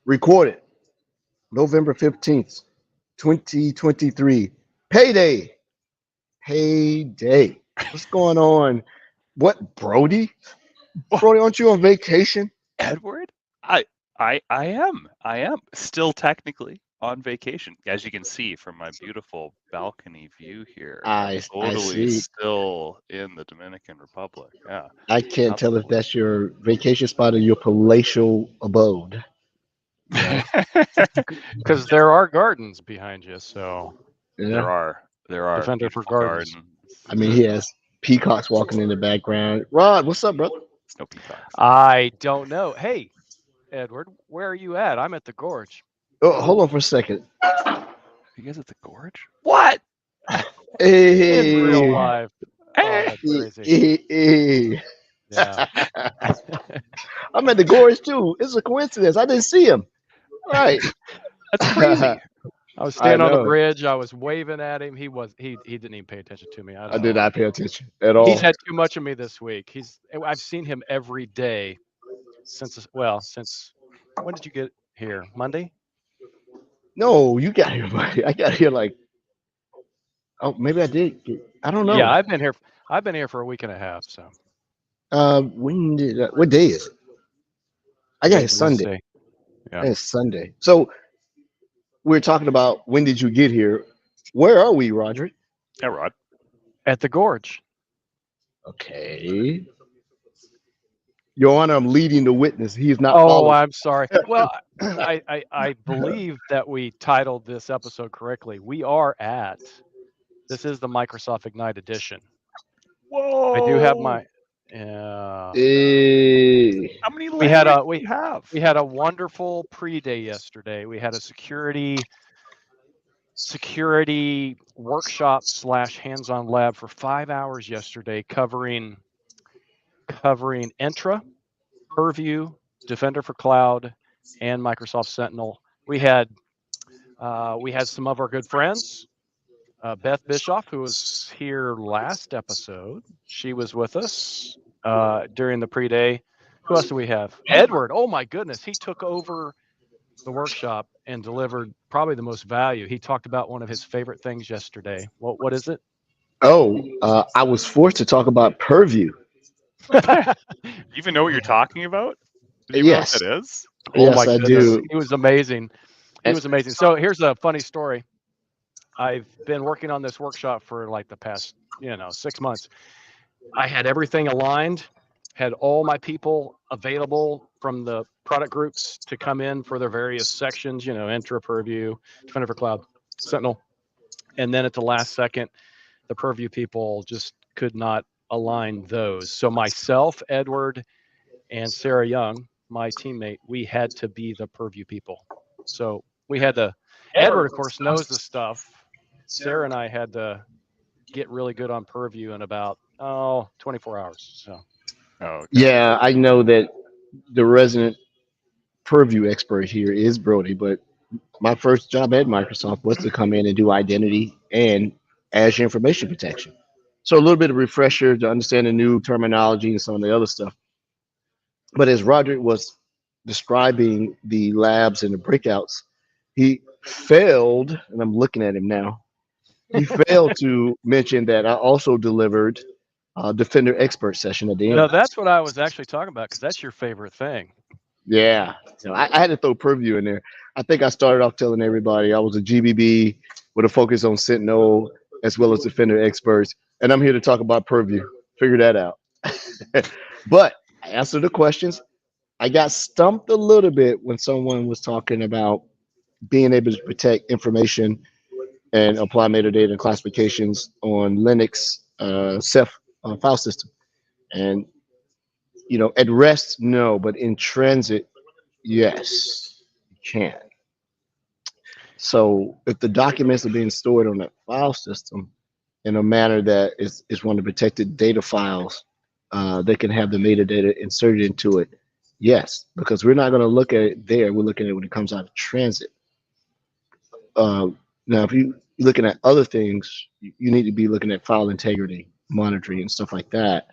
Recorded November 15th, 2023. Payday. Payday. What's going on? What, Brody? Well, Brody, aren't you on vacation? Edward, I am still technically on vacation, as you can see from my beautiful balcony view here. I'm I totally see. still in the Dominican Republic. Yeah, I can't tell if absolutely. that's your vacation spot or your palatial abode. Okay. Because there are gardens behind you, so Yeah. there are defender for beautiful gardens. gardens. I mean, he has peacocks walking in the background. Rod, what's up, brother? It's no peacocks. I don't know. Hey, Edward, where are you at? I'm at the gorge. Oh, hold on for a second. You guys at the gorge? What? In real Hey. life. Oh, Hey, that's crazy. Hey. Yeah. I'm at the gorge too. It's a coincidence. I didn't see him. Right. that's crazy. I was I standing on the know. bridge. I was waving at him. He didn't even pay attention to me. I I don't did know. not pay attention at He's all. had too much of me this week. I've seen him every day since when did you get here? Monday? No, you got here, buddy. I got here like, oh, maybe I did. I don't Yeah, know. I've been here for a week and a half, so When did? What day is it? I got here today's Sunday. Wednesday. Yeah. It's Sunday. So we're talking about when did you get here? Where are we, Roger? Yeah, Rod. At the gorge. Okay. Your Honor, I'm leading the witness. He is not Oh, following. I'm sorry. Well, I believe that we titled this episode correctly. This is the Microsoft Ignite edition. I do have Whoa! my yeah. Hey. How many We had languages a do you have? we had a wonderful pre-day yesterday. We had a security workshop slash hands-on lab for 5 hours yesterday, covering Entra, Purview, Defender for Cloud, and Microsoft Sentinel. We had some of our good friends. Beth Bischoff, who was here last episode, she was with us during the pre-day. Who else do we have? Edward. Oh my goodness, he took over the workshop and delivered probably the most value. He talked about one of his favorite things yesterday. What is it? Oh, I was forced to talk about Purview. You even know what you're talking about? Do you even know what Yes. that is? Oh Yes, my I goodness, do. he was amazing. He And was amazing. So here's a funny story. I've been working on this workshop for like the past 6 months. I had everything aligned, had all my people available from the product groups to come in for their various sections, Entra, Purview, Defender for Cloud, Sentinel. And then at the last second, the Purview people just could not align those. So myself, Edward, and Sarah Young, my teammate, we had to be the Purview people. So we had to, Edward, of course, knows the stuff. Sarah and I had to get really good on Purview in about 24 hours. So Oh, okay. yeah, I know that the resident Purview expert here is Brody, but my first job at Microsoft was to come in and do identity and Azure information protection. So a little bit of refresher to understand the new terminology and some of the other stuff. But as Roderick was describing the labs and the breakouts, he failed, and I'm looking at him now. He failed to mention that I also delivered a Defender expert session at the end. that's what I was actually talking about because that's your favorite thing. Yeah, so I had to throw Purview in there. I think I started off telling everybody I was a GBB with a focus on Sentinel as well as Defender experts, and I'm here to talk about Purview. Figure that out. But I answered the questions. I got stumped a little bit when someone was talking about being able to protect information and apply metadata and classifications on Linux Ceph file system. And at rest, no, but in transit, yes, you can. So if the documents are being stored on that file system in a manner that is one of the protected data files, they can have the metadata inserted into it. Yes, because we're not going to look at it there. We're looking at it when it comes out of transit. Uh, Now, if you're looking at other things, you need to be looking at file integrity monitoring and stuff like that.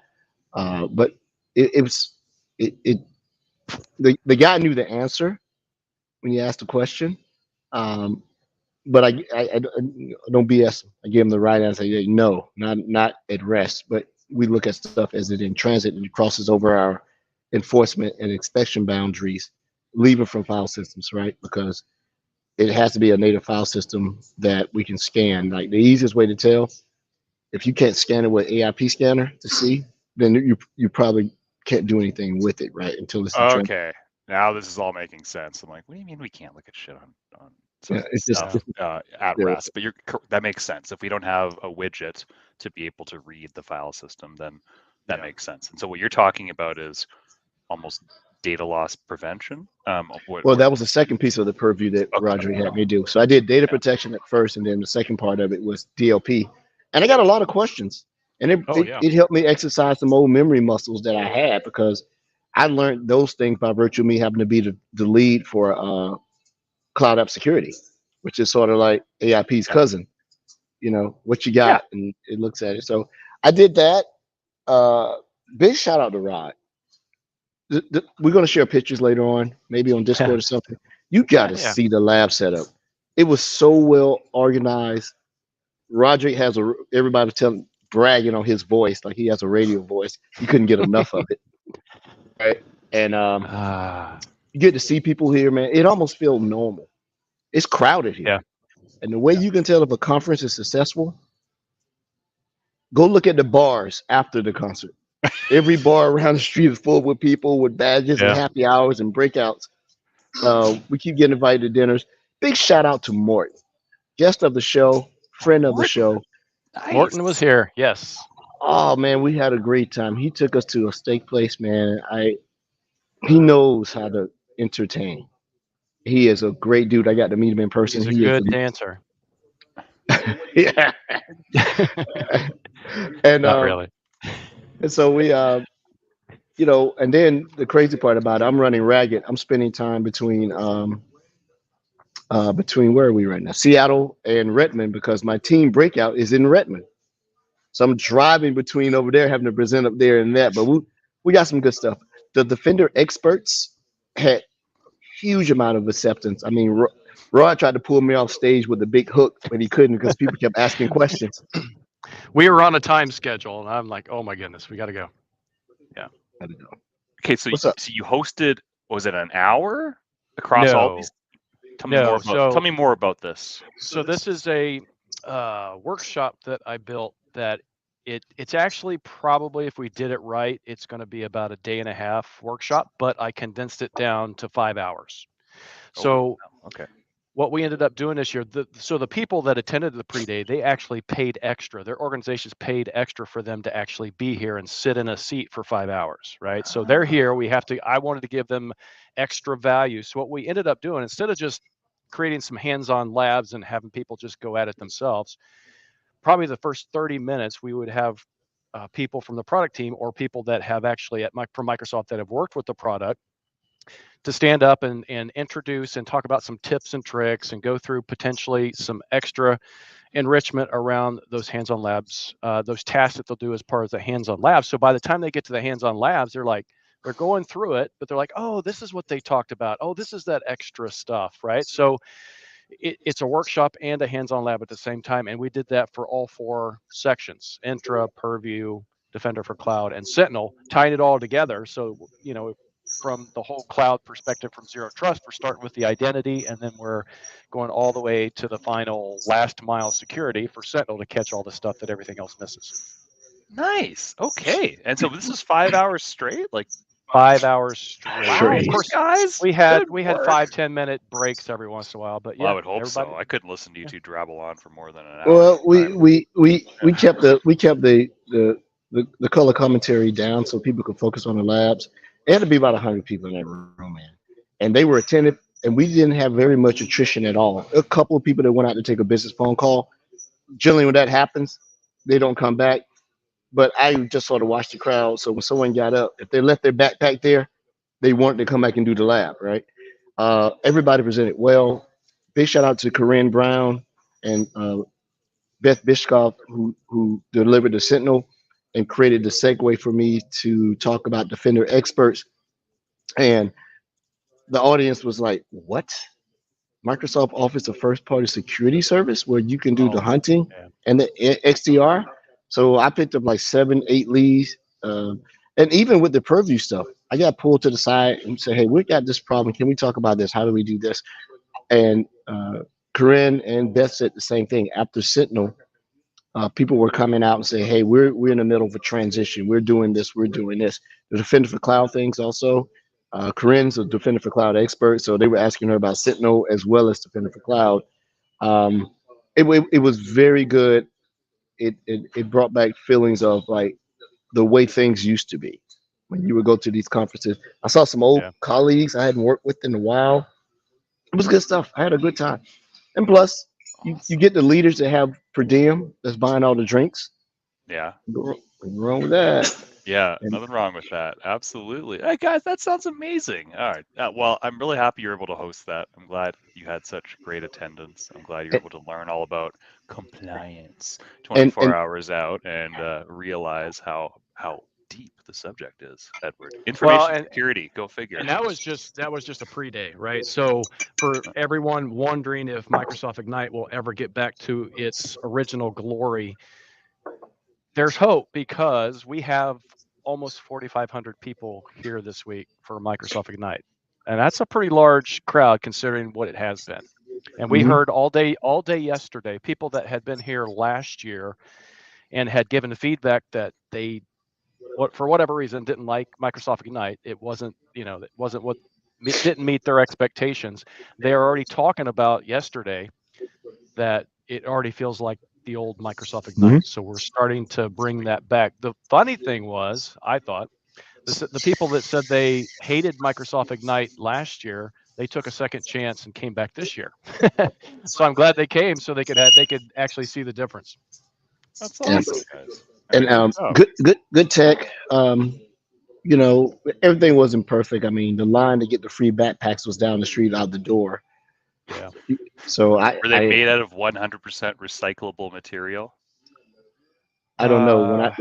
But it was it the guy knew the answer, when you ask the question. Um, but I don't BS. I give them the right answer. No, not at rest. But we look at stuff as it in transit and it crosses over our enforcement and inspection boundaries, leaving from file systems, right? Because it has to be a native file system that we can scan. Like the easiest way to tell, if you can't scan it with AIP scanner to see, then you probably can't do anything with it, right? Until it's in transit. Okay, now this is all making sense. I'm like, what do you mean we can't look at shit on Yeah, it's just stuff at yeah. rest? But that makes sense. If we don't have a widget to be able to read the file system, then that Yeah. makes sense. And so what you're talking about is almost data loss prevention. Well, that was the second piece of the purview that Okay. Roger had me do. So I did data protection at first, and then the second part of it was DLP. And I got a lot of questions, and Oh, yeah. it helped me exercise some old memory muscles that I had because I learned those things by virtue of me having to be the lead for cloud app security, which is sort of like AIP's cousin. You know what you got, and it looks at it. So I did that. Big shout out to Rod. We're going to share pictures later on, maybe on Discord or something. You got to Yeah. see the lab setup. It was so well organized. Roderick has everybody bragging on his voice like he has a radio voice. You couldn't get enough of it, right? And you get to see people here, man. It almost feels normal. It's crowded here, Yeah. and the way you can tell if a conference is successful, go look at the bars after the concert. Every bar around the street is full with people with badges and happy hours and breakouts. We keep getting invited to dinners. Big shout out to Morton, guest of the show, friend of the show. Nice. Morton was here. Yes. Oh man, we had a great time. He took us to a steak place, man. He knows how to entertain. He is a great dude. I got to meet him in person. He's a good dancer. Yeah. And Not really. And so we and then the crazy part about it, I'm running ragged. I'm spending time between where are we right now? Seattle and Redmond because my team breakout is in Redmond. So I'm driving between over there, having to present up there and that. But we got some good stuff. The Defender experts had huge amount of acceptance. I mean, Rod tried to pull me off stage with a big hook, but he couldn't because people kept asking questions. We were on a time schedule, and I'm like, oh my goodness, we got to go. Yeah. Gotta go. Okay, so What's up? so you hosted, was it an hour across all these? Tell me more about this. So this is a workshop that I built that it's actually probably, if we did it right, it's going to be about a day and a half workshop, but I condensed it down to 5 hours. So okay. What we ended up doing this year, so the people that attended the pre-day, they actually paid extra. Their organizations paid extra for them to actually be here and sit in a seat for 5 hours, right? So they're here. I wanted to give them extra value. So what we ended up doing, instead of just creating some hands-on labs and having people just go at it themselves, probably the first 30 minutes, we would have people from the product team or people that have actually from Microsoft that have worked with the product to stand up and introduce and talk about some tips and tricks and go through potentially some extra enrichment around those hands-on labs, those tasks that they'll do as part of the hands-on labs. So by the time they get to the hands-on labs, they're going through it, but they're like, oh, this is what they talked about. Oh, this is that extra stuff, right? So it's a workshop and a hands-on lab at the same time. And we did that for all 4 sections: Intra, Purview, Defender for Cloud, and Sentinel, tying it all together. So, from the whole cloud perspective, from Zero Trust, we're starting with the identity, and then we're going all the way to the final last mile security for Sentinel to catch all the stuff that everything else misses. Nice. Okay. And so this is 5 hours straight? Like 5 hours straight. Wow, Of course, guys. we had 5-10 minute breaks every once in a while, but yeah, I would hope so. I couldn't listen to you two drabble on for more than an hour. Well, we kept the color commentary down so people could focus on the labs. It had to be about 100 people in that room, man, and they were attentive, and we didn't have very much attrition at all. A couple of people that went out to take a business phone call. Generally, when that happens, they don't come back. But I just sort of watched the crowd. So when someone got up, if they left their backpack there, they wanted to come back and do the lab, right? Everybody presented well. Big shout out to Corinne Brown and Beth Bishkoff, who delivered the Sentinel and created the segue for me to talk about Defender experts. And the audience was like, what? Microsoft offers a first-party security service where you can do the Oh, hunting yeah. and the XDR. So I picked up like 7, 8 leads, and even with the Purview stuff, I got pulled to the side and said, "Hey, we got this problem. Can we talk about this? How do we do this?" And Corinne and Beth said the same thing. After Sentinel, people were coming out and saying, "Hey, we're in the middle of a transition. We're doing this. We're doing this." The Defender for Cloud things also. Corinne's a Defender for Cloud expert, so they were asking her about Sentinel as well as Defender for Cloud. Um, it was very good. It brought back feelings of like the way things used to be when you would go to these conferences. I saw some old Yeah. colleagues I hadn't worked with in a while. It was good stuff. I had a good time. And plus, you Awesome. get the leaders that have per diem that's buying all the drinks. Yeah. Nothing wrong with that. Yeah, And, nothing wrong with that. Absolutely. Hey guys, that sounds amazing. All right. Well, I'm really happy you're able to host that. I'm glad you had such great attendance. I'm glad you're able to learn all about compliance and 24 hours out and realize how deep the subject is, Edward. Well, Information security, go figure. and that was just a pre-day, right? So for everyone wondering if Microsoft Ignite will ever get back to its original glory, there's hope because we have almost 4,500 people here this week for Microsoft Ignite. And that's a pretty large crowd considering what it has been. And we Mhm. heard all day yesterday, people that had been here last year and had given feedback that they, for whatever reason, didn't like Microsoft Ignite. It wasn't, it wasn't what didn't meet their expectations. They're already talking about yesterday that it already feels like the old Microsoft Ignite. So we're starting to bring that back. The funny thing was, I thought, the people that said they hated Microsoft Ignite last year, they took a second chance and came back this year. So I'm glad they came so they could actually see the difference. That's Yeah. awesome, guys. And There you go. good tech. Everything wasn't perfect. I mean, the line to get the free backpacks was down the street out the door. Yeah. So Were they made out of 100% recyclable material? I don't know.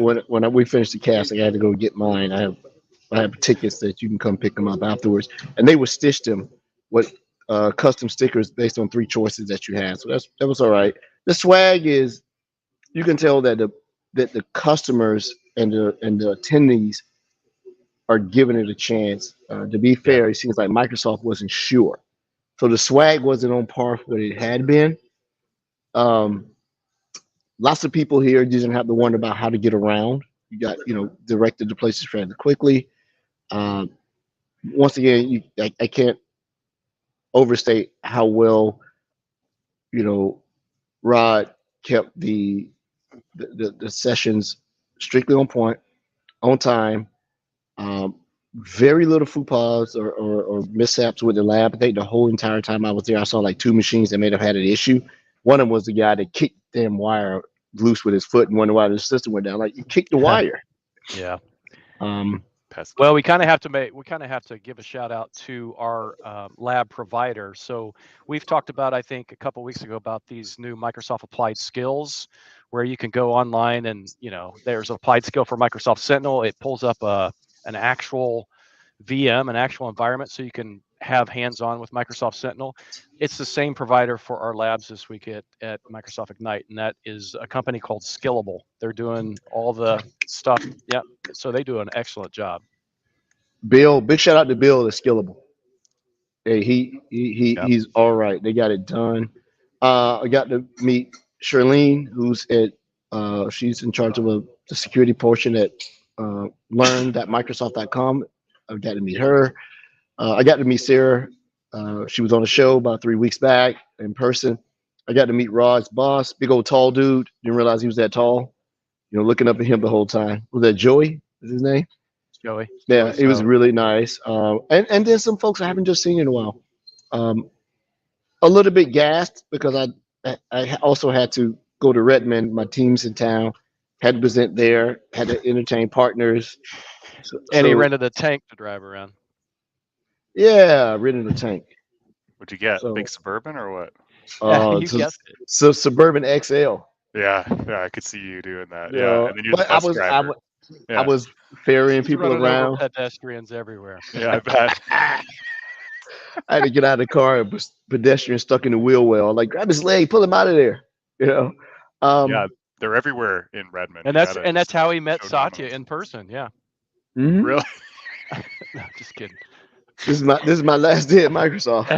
We finished the cast, I had to go get mine. I have tickets that you can come pick them up afterwards, and they would stitch them with custom stickers based on 3 choices that you had. So that was all right. The swag is, you can tell that the customers and the attendees are giving it a chance. To be Yeah. fair, it seems like Microsoft wasn't sure, so the swag wasn't on par with what it had been. Um, Lots of people here didn't have to wonder about how to get around. You got directed to places fairly quickly. Um, Once again, I can't overstate how well you know Rod kept the sessions strictly on point, on time. Um, Very little faux pas or mishaps with the lab. I think the whole entire time I was there, I saw like 2 machines that may have had an issue. One of them was the guy that kicked the damn wire loose with his foot and wondered why the system went down. Like, you kicked the wire. Yeah. Um, Pesky. Well, we kind of have to give a shout out to our lab provider. So we've talked about, I think, a couple weeks ago about these new Microsoft Applied Skills, where you can go online and there's an applied skill for Microsoft Sentinel. It pulls up an actual VM, an actual environment, so you can have hands-on with Microsoft Sentinel. It's the same provider for our labs this week at Microsoft Ignite, and that is a company called Skillable. They're doing all the stuff. Yeah, so they do an excellent job. Bill, big shout out to Bill that's Skillable. Hey, Yep. he's all right. They got it done. I got to meet Charlene, who's she's in charge of the security portion at learn.microsoft.com. I got to meet her. I got to meet Sarah. She was on the show about 3 weeks back in person. I got to meet Rod's boss, big old tall dude. Didn't realize he was that tall. Looking up at him the whole time. Was that Joey? Is his name? Joey. Yeah, Joey it was Snow. really nice. And then some folks I haven't just seen in a while. A little bit gassed because I also had to go to Redmond. My team's in town. Had to present there. Had to entertain partners. And he So rented a tank to drive around. yeah, ridden the tank. What'd you get? So Big Suburban or what? Yeah, you guessed it. So Suburban XL. Yeah, I could see you doing that. You Yeah, know, and then you're the but I bus was driver. I was ferrying He's people running over around. pedestrians everywhere. Yeah, I bet. I had to get out of the car and pedestrian stuck in the wheel well. Like, grab his leg, pull him out of there. You know. Yeah, they're everywhere in Redmond. And You that's gotta and that's just how he met show Satya donuts. in person. Yeah. mhm. Really? No, just kidding. This is my last day at Microsoft.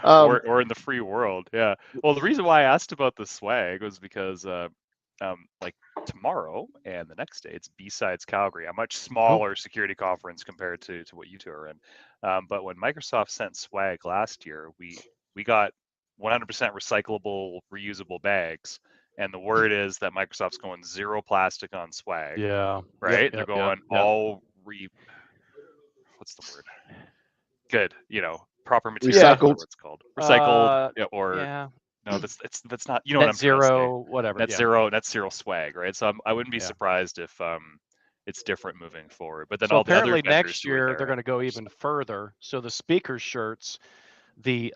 Um, or in the free world. Yeah. Well, the reason why I asked about the swag was because like tomorrow and the next day it's B-Sides Calgary, a much Oh, smaller security conference compared to what you two are in. But when Microsoft sent swag last year, we got 100% recyclable, reusable bags. And the word is that Microsoft's going zero plastic on swag, yeah. right? They're Yep. going Yep. all what's the word? Good, proper materials, Yeah. whatever recycled. it's called, recycled, yeah, or Yeah. no, that's not. You know what Net I'm trying to say? zero, whatever. Yeah. Net zero swag, right? So I wouldn't be Yeah. surprised if it's different moving forward. But then So all the other apparently vendors next who are year they're there, going to go even further. So the speaker shirts, the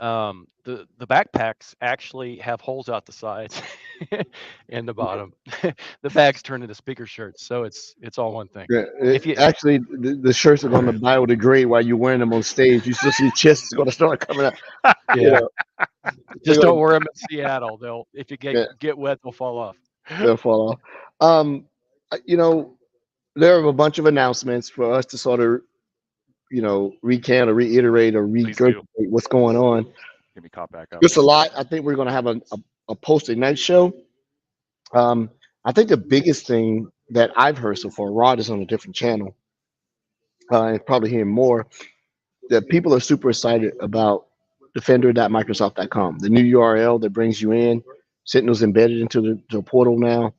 backpacks actually have holes out the sides and the bottom. The bags turn into speaker shirts, so it's all one thing. Yeah, If you actually, the shirts are going to biodegrade while you're wearing them on stage. You still see your chest is going to start coming out. You yeah, know, they're just going don't to wear them in Seattle. They'll if you yeah, get wet, they'll fall off. they'll fall off. Um, you know, there are a bunch of announcements for us to sort of recant or reiterate or please do. regurgitate what's going on. Get me caught back up. Just a lot. I think we're going to have a post ignite show. Um, I think the biggest thing that I've heard so far, Rod is on a different channel, and probably hearing more, that people are super excited about defender.microsoft.com, the new URL that brings you in. Sentinel's embedded into the portal now.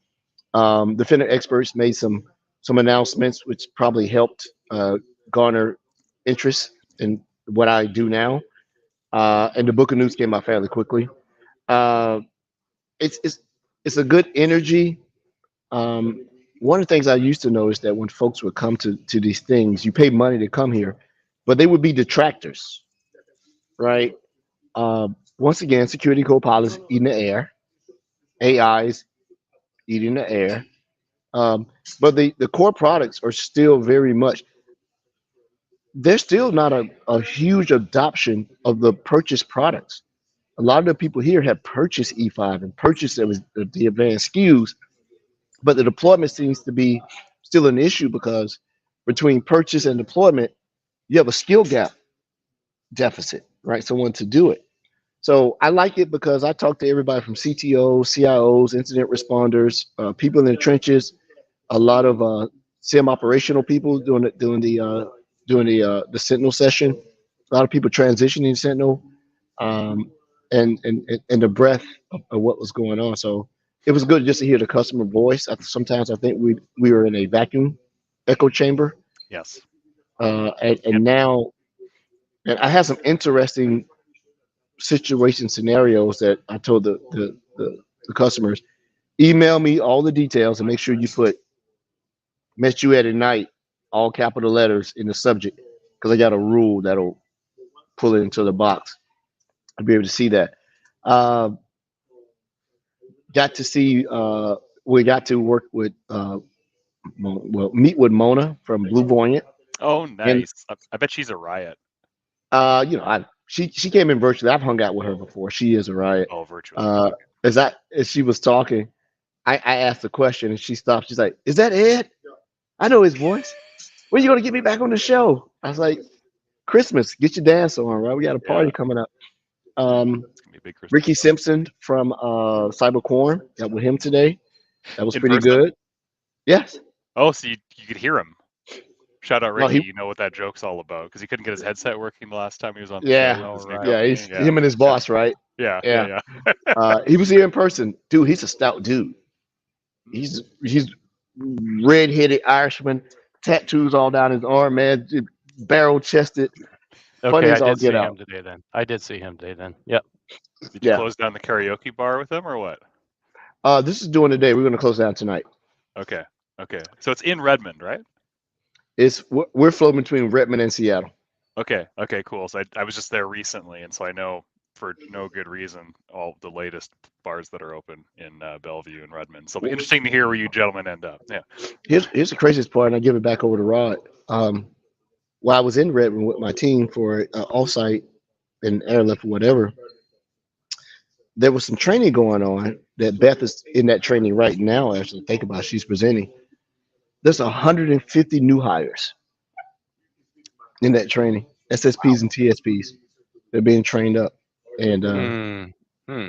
Defender experts made some announcements, which probably helped garner interest in what I do now. And the book of news came out fairly quickly. Uh, it's it's it's a good energy. One of the things I used to know is that when folks would come to these things, you pay money to come here, but they would be detractors, right? Once again, security co-pilots eating the air, AIs eating the air. Um, but the core products are still very much, there's still not a huge adoption of the purchased products. A lot of the people here have purchased E5 and purchased the advanced SKUs, but the deployment seems to be still an issue because between purchase and deployment, you have a skill gap deficit, right? Someone to do it. So I like it because I talk to everybody from CTOs, CIOs, incident responders, people in the trenches, a lot of SIM operational people doing the Sentinel session. A lot of people transitioning to Sentinel, um, and the breadth of what was going on. So it was good just to hear the customer voice. Sometimes I think we were in a vacuum echo chamber, Yes. and now, and I had some interesting situation scenarios that I told the customers, email me all the details and make sure you put met you at night, all capital letters in the subject, because I got a rule that'll pull it into the box. I'll be able to see that. Uh, got to see, we got to work with, meet with Mona from Blue Voyant. Oh, And, nice. I bet she's a riot. she came in virtually. I've hung out with her before. She is a riot. Oh, virtually. As she was talking, I asked a question and she stopped. She's like, "Is that Ed? I know his voice. When are you gonna get me back on the show?" I was like, "Christmas, get your dance on, right? We got a party Yeah, coming up." it's gonna be a big Christmas. Ricky Simpson from Cybercorn, got with him today. That was In pretty person? good. Yes. Oh, so you could hear him. Shout out Well, Ricky. You know what that joke's all about because he couldn't get his headset working the last time he was on the show with yeah, his new right. company. he's him and his Yeah, boss, right? yeah, Yeah. yeah, yeah. He was here in person, dude. He's a stout dude. He's red-headed Irishman, tattoos all down his arm, man, barrel chested, funny Okay, as I all did get see out. him today. Then I did see him today. Then yep. Did you Yeah. close down the karaoke bar with him or what? This is doing the day. We're gonna close down tonight. Okay, okay. So it's in Redmond, right? We're floating between Redmond and Seattle. Okay, okay, cool. So I was just there recently, and so I know for no good reason all the latest bars that are open in Bellevue and Redmond. So it'll be interesting to hear where you gentlemen end up. Yeah. Here's the craziest part, and I give it back over to Rod. while I was in Redmond with my team for offsite and airlift or whatever, there was some training going on that Beth is in that training right now. Actually, think about it, she's presenting. There's 150 new hires in that training, SSPs and TSPs. They're being trained up, and Hmm. Hmm.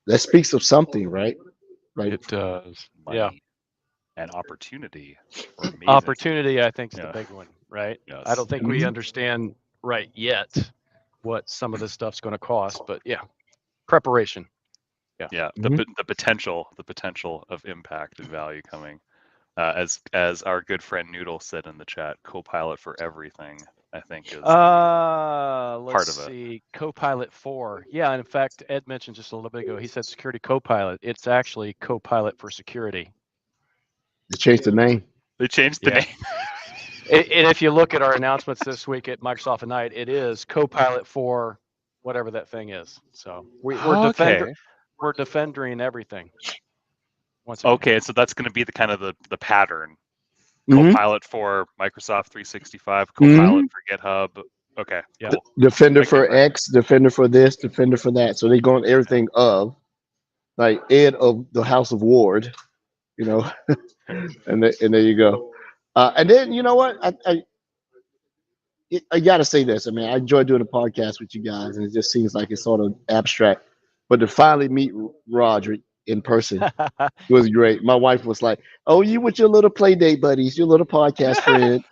that speaks of something, right? Like, It does. Yeah. Money and opportunity for amazing. Opportunity, I think, is the Yeah. big one, right? I Yes. don't think we understand right yet what some of this stuff's going to cost, but yeah, preparation. Yeah. Mhm. The potential of impact and value coming. As our good friend Noodle said in the chat, co-pilot for everything, I think is Let's part of it. see. Copilot 4. Yeah, and in fact, Ed mentioned just a little bit ago, he said security copilot. It's actually copilot for security. they changed the name. They changed the Yeah. name. And if you look at our announcements this week at Microsoft Ignite, it is Copilot for whatever that thing is. So we're Okay. we're defending everything. Once again. Okay, so that's going to be the kind of the pattern. Mhm. Copilot for Microsoft 365, Copilot for GitHub. Okay, Yeah. cool. Defender I get for it. X, Defender for this, Defender for that. So they going everything of like Ed of the House of Ward, you know, and there you go. And then you know what? I got to say this. I mean, I enjoy doing a podcast with you guys, and it just seems like it's sort of abstract. But to finally meet Roderick in person was great. My wife was like, "Oh, you with your little play date buddies, your little podcast friend."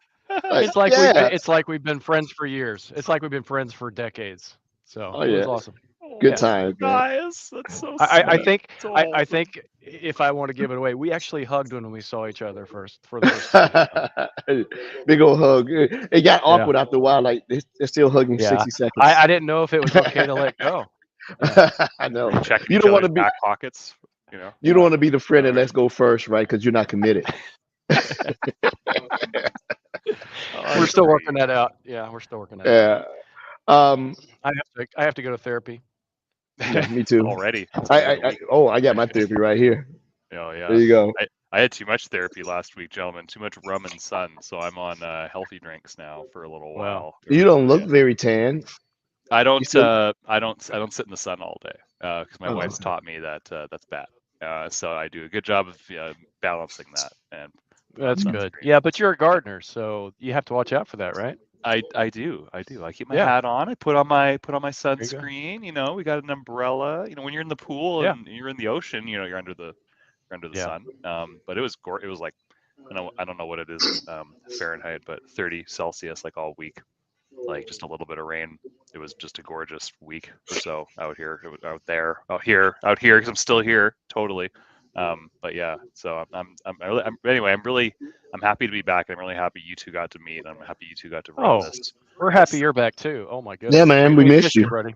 Like, It's like yeah, we've been friends for years. It's like we've been friends for decades. So oh it yeah, was awesome. good Yeah. times, man. Guys, that's so I sweet. think So I awesome. think if I want to give it away, we actually hugged when we saw each other for the first time. Big old hug. It got Yeah. awkward after a while. Like they're still hugging Yeah. 60 seconds. I didn't know if it was okay to let go. I know. Are you checking You each don't want other's to be. back pockets? You know. You don't want to be the friend that let's go first, right? Because you're not committed. We're still working that out. Yeah, we're still working that out. Yeah. I have to go to therapy. Yeah, me too. Already. I got my therapy right here. Oh yeah. There you go. I had too much therapy last week, gentlemen. Too much rum and sun, so I'm on healthy drinks now for a little Wow. while. You don't So, look very tan. I don't. still- I don't sit in the sun all day because my Oh, wife's taught me that that's bad. So I do a good job of balancing that, and That's that's good. great. Yeah, but you're a gardener, so you have to watch out for that, right? I do. I keep my Yeah. hat on. I put on my There you go. sunscreen. You know, we got an umbrella. You know, when you're in the pool Yeah. and you're in the ocean, you know, you're under the Yeah. sun. But it was it was like I don't know what it is Fahrenheit, but 30 Celsius like all week. Like just a little bit of rain. It was just a gorgeous week or so out here, out here, because I'm still here, totally. But yeah, so I'm happy to be back. I'm really happy you two got to meet. I'm happy you two got to run Oh, this. we're happy you're back too. Oh my goodness. Yeah, man, we missed you. buddy.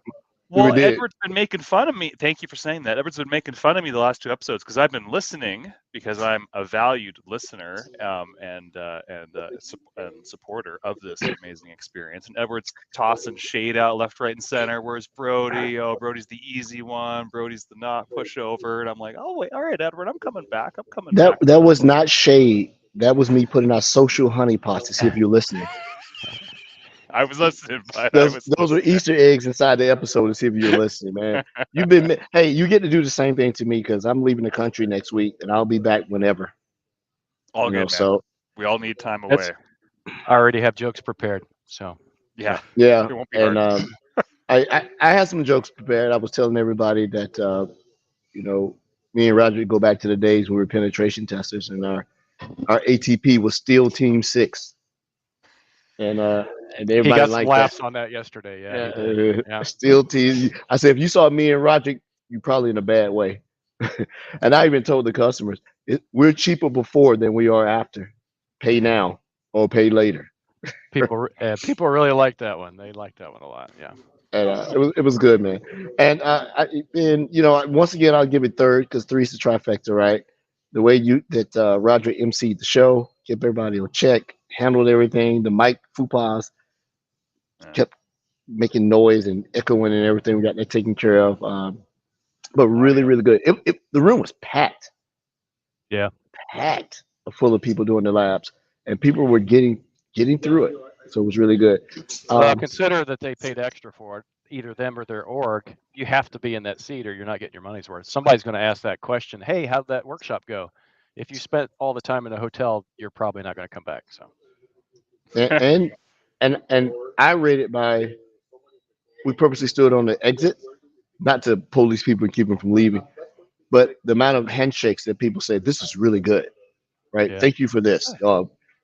Well, did. Edward's been making fun of me. Thank you for saying that. Edward's been making fun of me the last two episodes because I've been listening because I'm a valued listener and supporter of this amazing experience. And Edward's tossing shade out left, right, and center. Where's Brody? Oh, Brody's the easy one. Brody's the not pushover. And I'm like, oh wait, all right, Edward, I'm coming back. I'm coming back. That was not shade. That was me putting out social honeypots to see if you're listening. I was listening, but Those were Easter eggs inside the episode to see if you're listening, man. Hey, you get to do the same thing to me because I'm leaving the country next week and I'll be back whenever. all You good, know, man. so We all need time away. I already have jokes prepared. So Yeah, yeah, it won't be and hard. I had some jokes prepared. I was telling everybody that you know, me and Roger go back to the days when we were penetration testers, and our ATP was still Team 6, and he everybody got some liked laughs that. on that yesterday. Yeah, he did. Yeah. Still Team. I said, if you saw me and Roger, you probably in a bad way. And I even told the customers, we're cheaper before than we are after. Pay now or pay later. People really like that one. They like that one a lot. Yeah. And it was good, man. And and you know, once again, I'll give it third because three's the trifecta, right? The way Roger emceed the show, kept everybody on check, handled everything. The mic foopas kept making noise and echoing and everything. We got that taken care of. But really, really good. The room was packed. Yeah. Packed full of people doing the labs, and people were getting through it. So it was really good. Well, consider that they paid extra for it, either them or their org. You have to be in that seat or you're not getting your money's worth. Somebody's going to ask that question. Hey, how'd that workshop go? If you spent all the time in a hotel, you're probably not going to come back. So and I rate it by, we purposely stood on the exit, not to police people and keep them from leaving, but the amount of handshakes that people say, this is really good, right? Yeah. Thank you for this.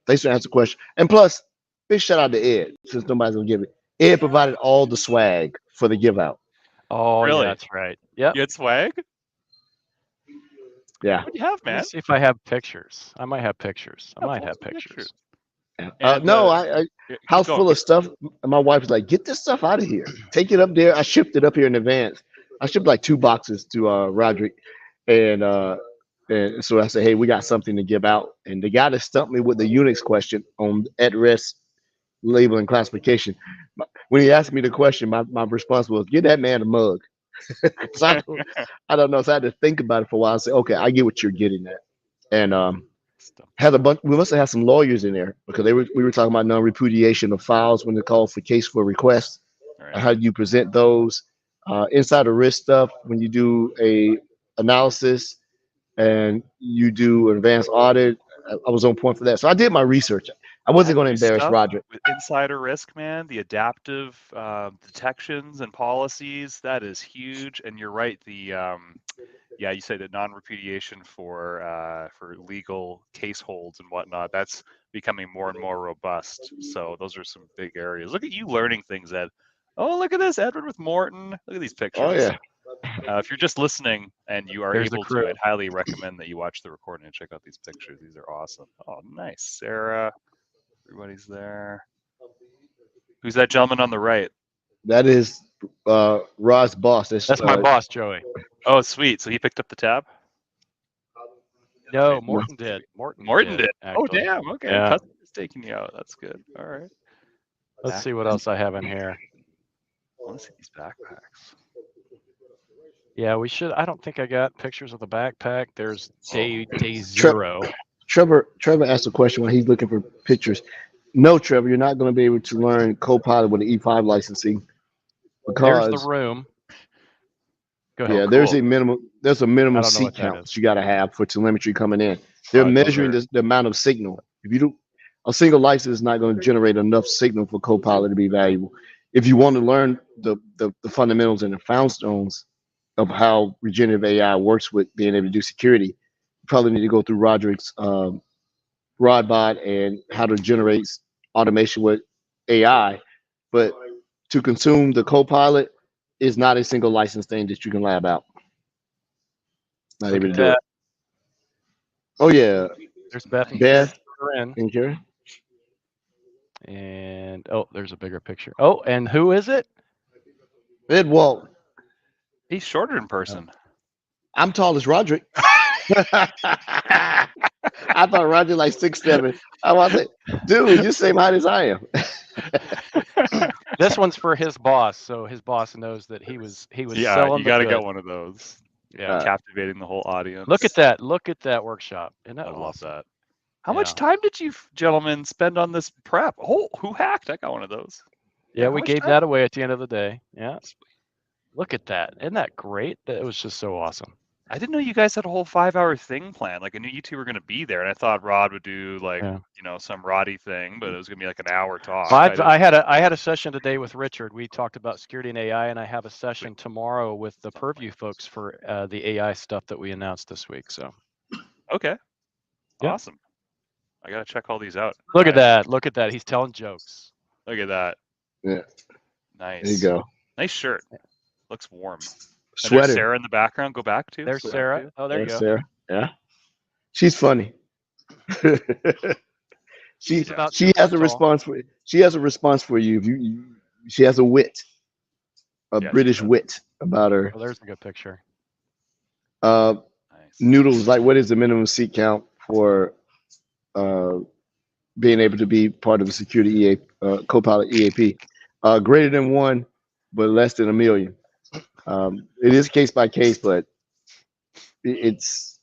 Thanks for answering the question. And plus, big shout out to Ed, since nobody's gonna give it. Ed provided all the swag for the give out. Oh, Really? yeah, that's right. Yep. You had swag? Yeah. What do you have, Let me man? see if I have pictures. I might have pictures. I might have pictures. And, No, yeah, keep house going. full of stuff. And my wife was like, get this stuff out of here. Take it up there. I shipped it up here in advance. I shipped like 2 boxes to Roderick. And so I said, hey, we got something to give out. And the guy that stumped me with the Unix question on at-risk label and classification, when he asked me the question, my response was, give that man a mug. So I don't know. So I had to think about it for a while. I said, okay, I get what you're getting at. And had a bunch. We must have had some lawyers in there because we were talking about non-repudiation of files when they call for case for request. Right. How do you present those? Insider risk stuff when you do a analysis and you do an advanced audit. I was on point for that. So I did my research. I wasn't going to embarrass Stuff Roger. with insider risk, man, the adaptive detections and policies, that is huge. And you're right. Yeah, you say that non-repudiation for legal case holds and whatnot, that's becoming more and more robust. So those are some big areas. Look at you learning things, Ed. Oh, look at this, Edward with Morton. Look at these pictures. Oh yeah. If you're just listening and you are There's the able crew. to, I'd highly recommend that you watch the recording and check out these pictures. These are awesome. Oh, nice, Sarah. Everybody's there. Who's that gentleman on the right? That is Rod's boss. That's my boss, Joey. Oh, sweet. So he picked up the tab? No, Morton did. Morton did. Oh, actually. damn. Okay. Yeah. Customer's taking you out. That's good. All right. Let's see what else I have in here. I want to see these backpacks. Yeah, we should. I don't think I got pictures of the backpack. There's day 0. Trevor asked a question when he's looking for pictures. No, Trevor, you're not going to be able to learn Copilot with the E5 licensing because There's the room. Go ahead. yeah, Cool. there's a minimum I don't know seat what that count is. that you got to have for telemetry coming in. They're Right, measuring okay. the amount of signal. If you do, a single license is not going to generate enough signal for Copilot to be valuable. If you want to learn the fundamentals and the foundstones of how regenerative AI works with being able to do security, you probably need to go through Roderick's Rodbot and how to generate automation with AI. But to consume the Copilot is not a single license thing that you can lab out. Not Look able at to do it. that. Oh yeah, There's Beth and Beth Karen. and Karen. And there's a bigger picture. Oh, and who is it? Ed Walt. He's shorter in person. I'm tall as Roderick. I thought Roger like 6'7". I was like, dude, you're the same height as I am. This one's for his boss, so his boss knows that he was Yeah, selling you the got to good. get one of those. Yeah. Captivating the whole audience. Look at that. Look at that workshop. Isn't that I awesome? love that. How Yeah. much time did you gentlemen spend on this prep? Oh, who hacked? I got one of those. Yeah, How we much gave time? that away at the end of the day. Yeah. Look at that. Isn't that great? That was just so awesome. I didn't know you guys had a whole 5-hour thing planned. Like I knew you two were going to be there, and I thought Rod would do like some Roddy thing, but it was going to be like an hour talk. Well, I had a session today with Richard. We talked about security and AI, and I have a session tomorrow with the Purview folks for the AI stuff that we announced this week. So okay, yeah. Awesome. I got to check all these out. Look at that. Look at that. He's telling jokes. Look at that. Yeah. Nice. There you go. Nice shirt. Looks warm. Sweater. There's Sarah in the background. Go back to. There's Sarah. Oh, there you go. Sarah. Yeah. She's funny. she has a response for you. She has a wit, British wit about her. Oh, there's a good picture. Nice. Noodles, like, what is the minimum seat count for being able to be part of a security Copilot EAP? Greater than 1, but less than 1 million. It is case by case, but it's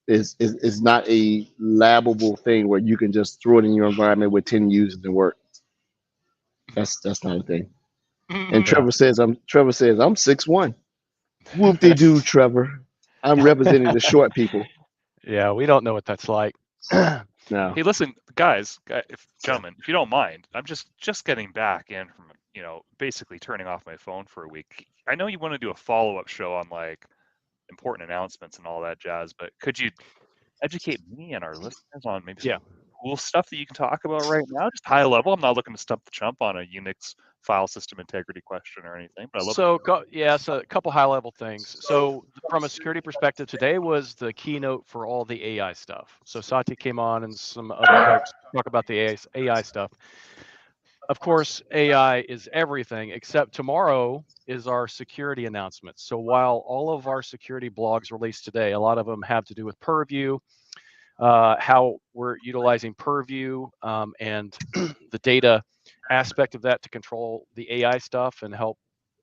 not a labbable thing where you can just throw it in your environment with 10 users and work. That's not a thing. And Yeah. Trevor says I'm 6'1". Whoop de doo, Trevor. I'm representing the short people. Yeah, we don't know what that's like. Now, Hey, listen, guys, if gentlemen, if you don't mind, I'm just getting back in from basically turning off my phone for a week. I know you want to do a follow-up show on like important announcements and all that jazz, but could you educate me and our listeners on maybe Yeah. some cool stuff that you can talk about right now, just high level? I'm not looking to stump the chump on a Unix file system integrity question or anything, but I love. So, so a couple high level things. So, from a security perspective, today was the keynote for all the AI stuff. So, Satya came on and some other folks talk about the AI stuff. Of course, AI is everything, except tomorrow is our security announcement. So, while all of our security blogs released today, a lot of them have to do with Purview, how we're utilizing Purview and the data aspect of that to control the AI stuff and help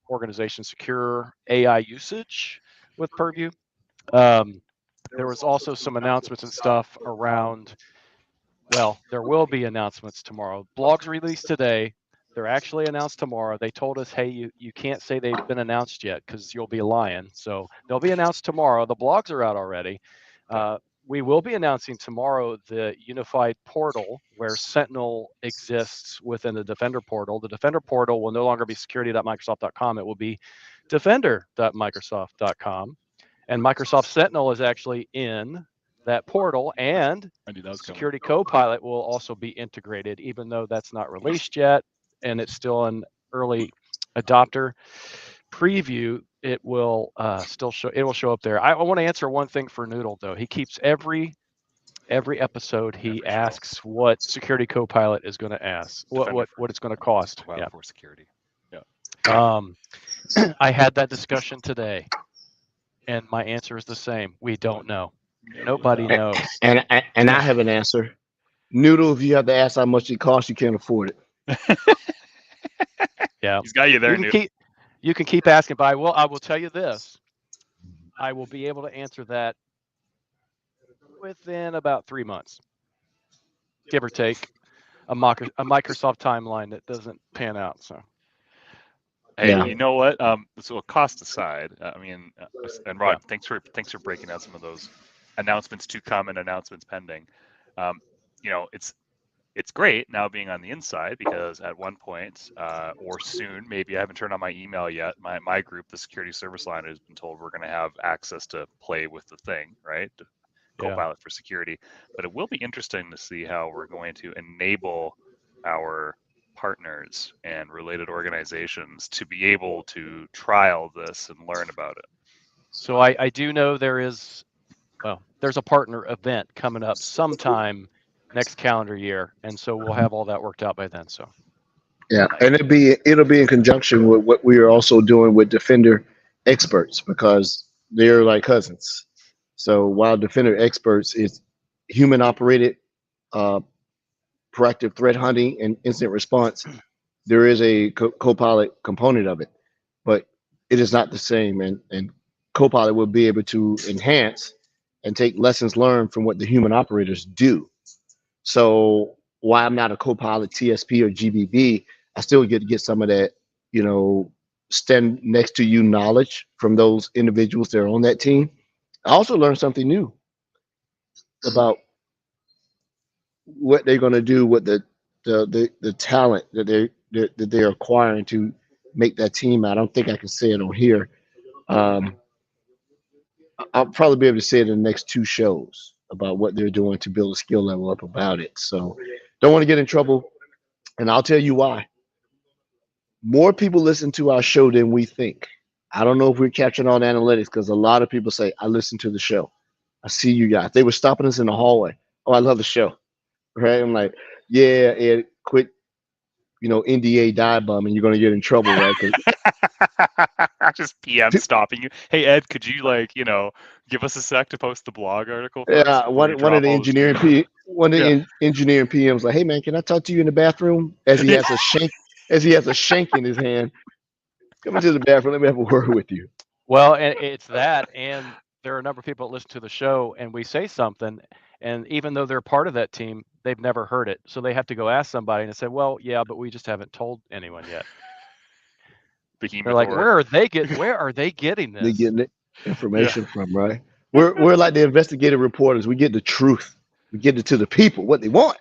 organizations secure AI usage with Purview. There was also some announcements and stuff around, well, there will be announcements tomorrow. Blogs released today. They're actually announced tomorrow. They told us, hey, you can't say they've been announced yet because you'll be lying. So they'll be announced tomorrow. The blogs are out already. We will be announcing tomorrow the unified portal where Sentinel exists within the Defender portal. The Defender portal will no longer be security.microsoft.com. It will be defender.microsoft.com. And Microsoft Sentinel is actually in that portal, and I knew that was coming. Security Copilot will also be integrated, even though that's not released yet and it's still an early adopter preview. It will still show. It will show up there. I want to answer one thing for Noodle though. He keeps every episode he asks what Security Copilot is going to ask, what it's going to cost. Cloud Yeah. for security. I had that discussion today, and my answer is the same. We don't know. Nobody knows. and I have an answer. Noodle, if you have to ask how much it costs, you can't afford it. Yeah. He's got you there, Noodle. You can keep asking, but I will tell you this. I will be able to answer that within about 3 months, give or take a Microsoft timeline that doesn't pan out. So, hey, Yeah. you know what? So cost aside, I mean, and Rod, thanks for breaking out some of those announcements to come and announcements pending. It's great now being on the inside because at one point or soon, maybe I haven't turned on my email yet. My group, the security service line, has been told we're going to have access to play with the thing, right? Copilot for security. But it will be interesting to see how we're going to enable our partners and related organizations to be able to trial this and learn about it. So I do know there's a partner event coming up sometime next calendar year, and so we'll have all that worked out by then. So Yeah, and it'll be in conjunction with what we are also doing with Defender experts because they're like cousins. So while Defender experts is human operated uh, proactive threat hunting and incident response, there is a Copilot component of it, but it is not the same. And Copilot will be able to enhance and take lessons learned from what the human operators do. So while I'm not a Copilot TSP or GBB, I still get to get some of that, stand next to you knowledge from those individuals that are on that team. I also learned something new about what they're going to do with the talent that they're acquiring to make that team. I don't think I can say it on here. Um, I'll probably be able to say it in the next two shows about what they're doing to build a skill level up about it. So don't want to get in trouble, and I'll tell you why. More people listen to our show than we think. I don't know if we're catching on analytics because a lot of people say, I listen to the show. I see you guys. They were stopping us in the hallway. Oh, I love the show. Right? I'm like, yeah, Ed, quit, NDA dive bomb and you're going to get in trouble, right? Just PM stopping you. Hey Ed, could you give us a sec to post the blog article for us? Yeah, one of the engineering engineering PMs like, hey man, can I talk to you in the bathroom? As he has a shank in his hand. Come into the bathroom. Let me have a word with you. Well, and it's that, and there are a number of people that listen to the show, and we say something, and even though they're part of that team, they've never heard it, so they have to go ask somebody, and they say, "Well, yeah, but we just haven't told anyone yet." They're like, "Where are they getting They this?" getting the Yeah. information from, right? We're like the investigative reporters. We get the truth. We get it to the people what they want.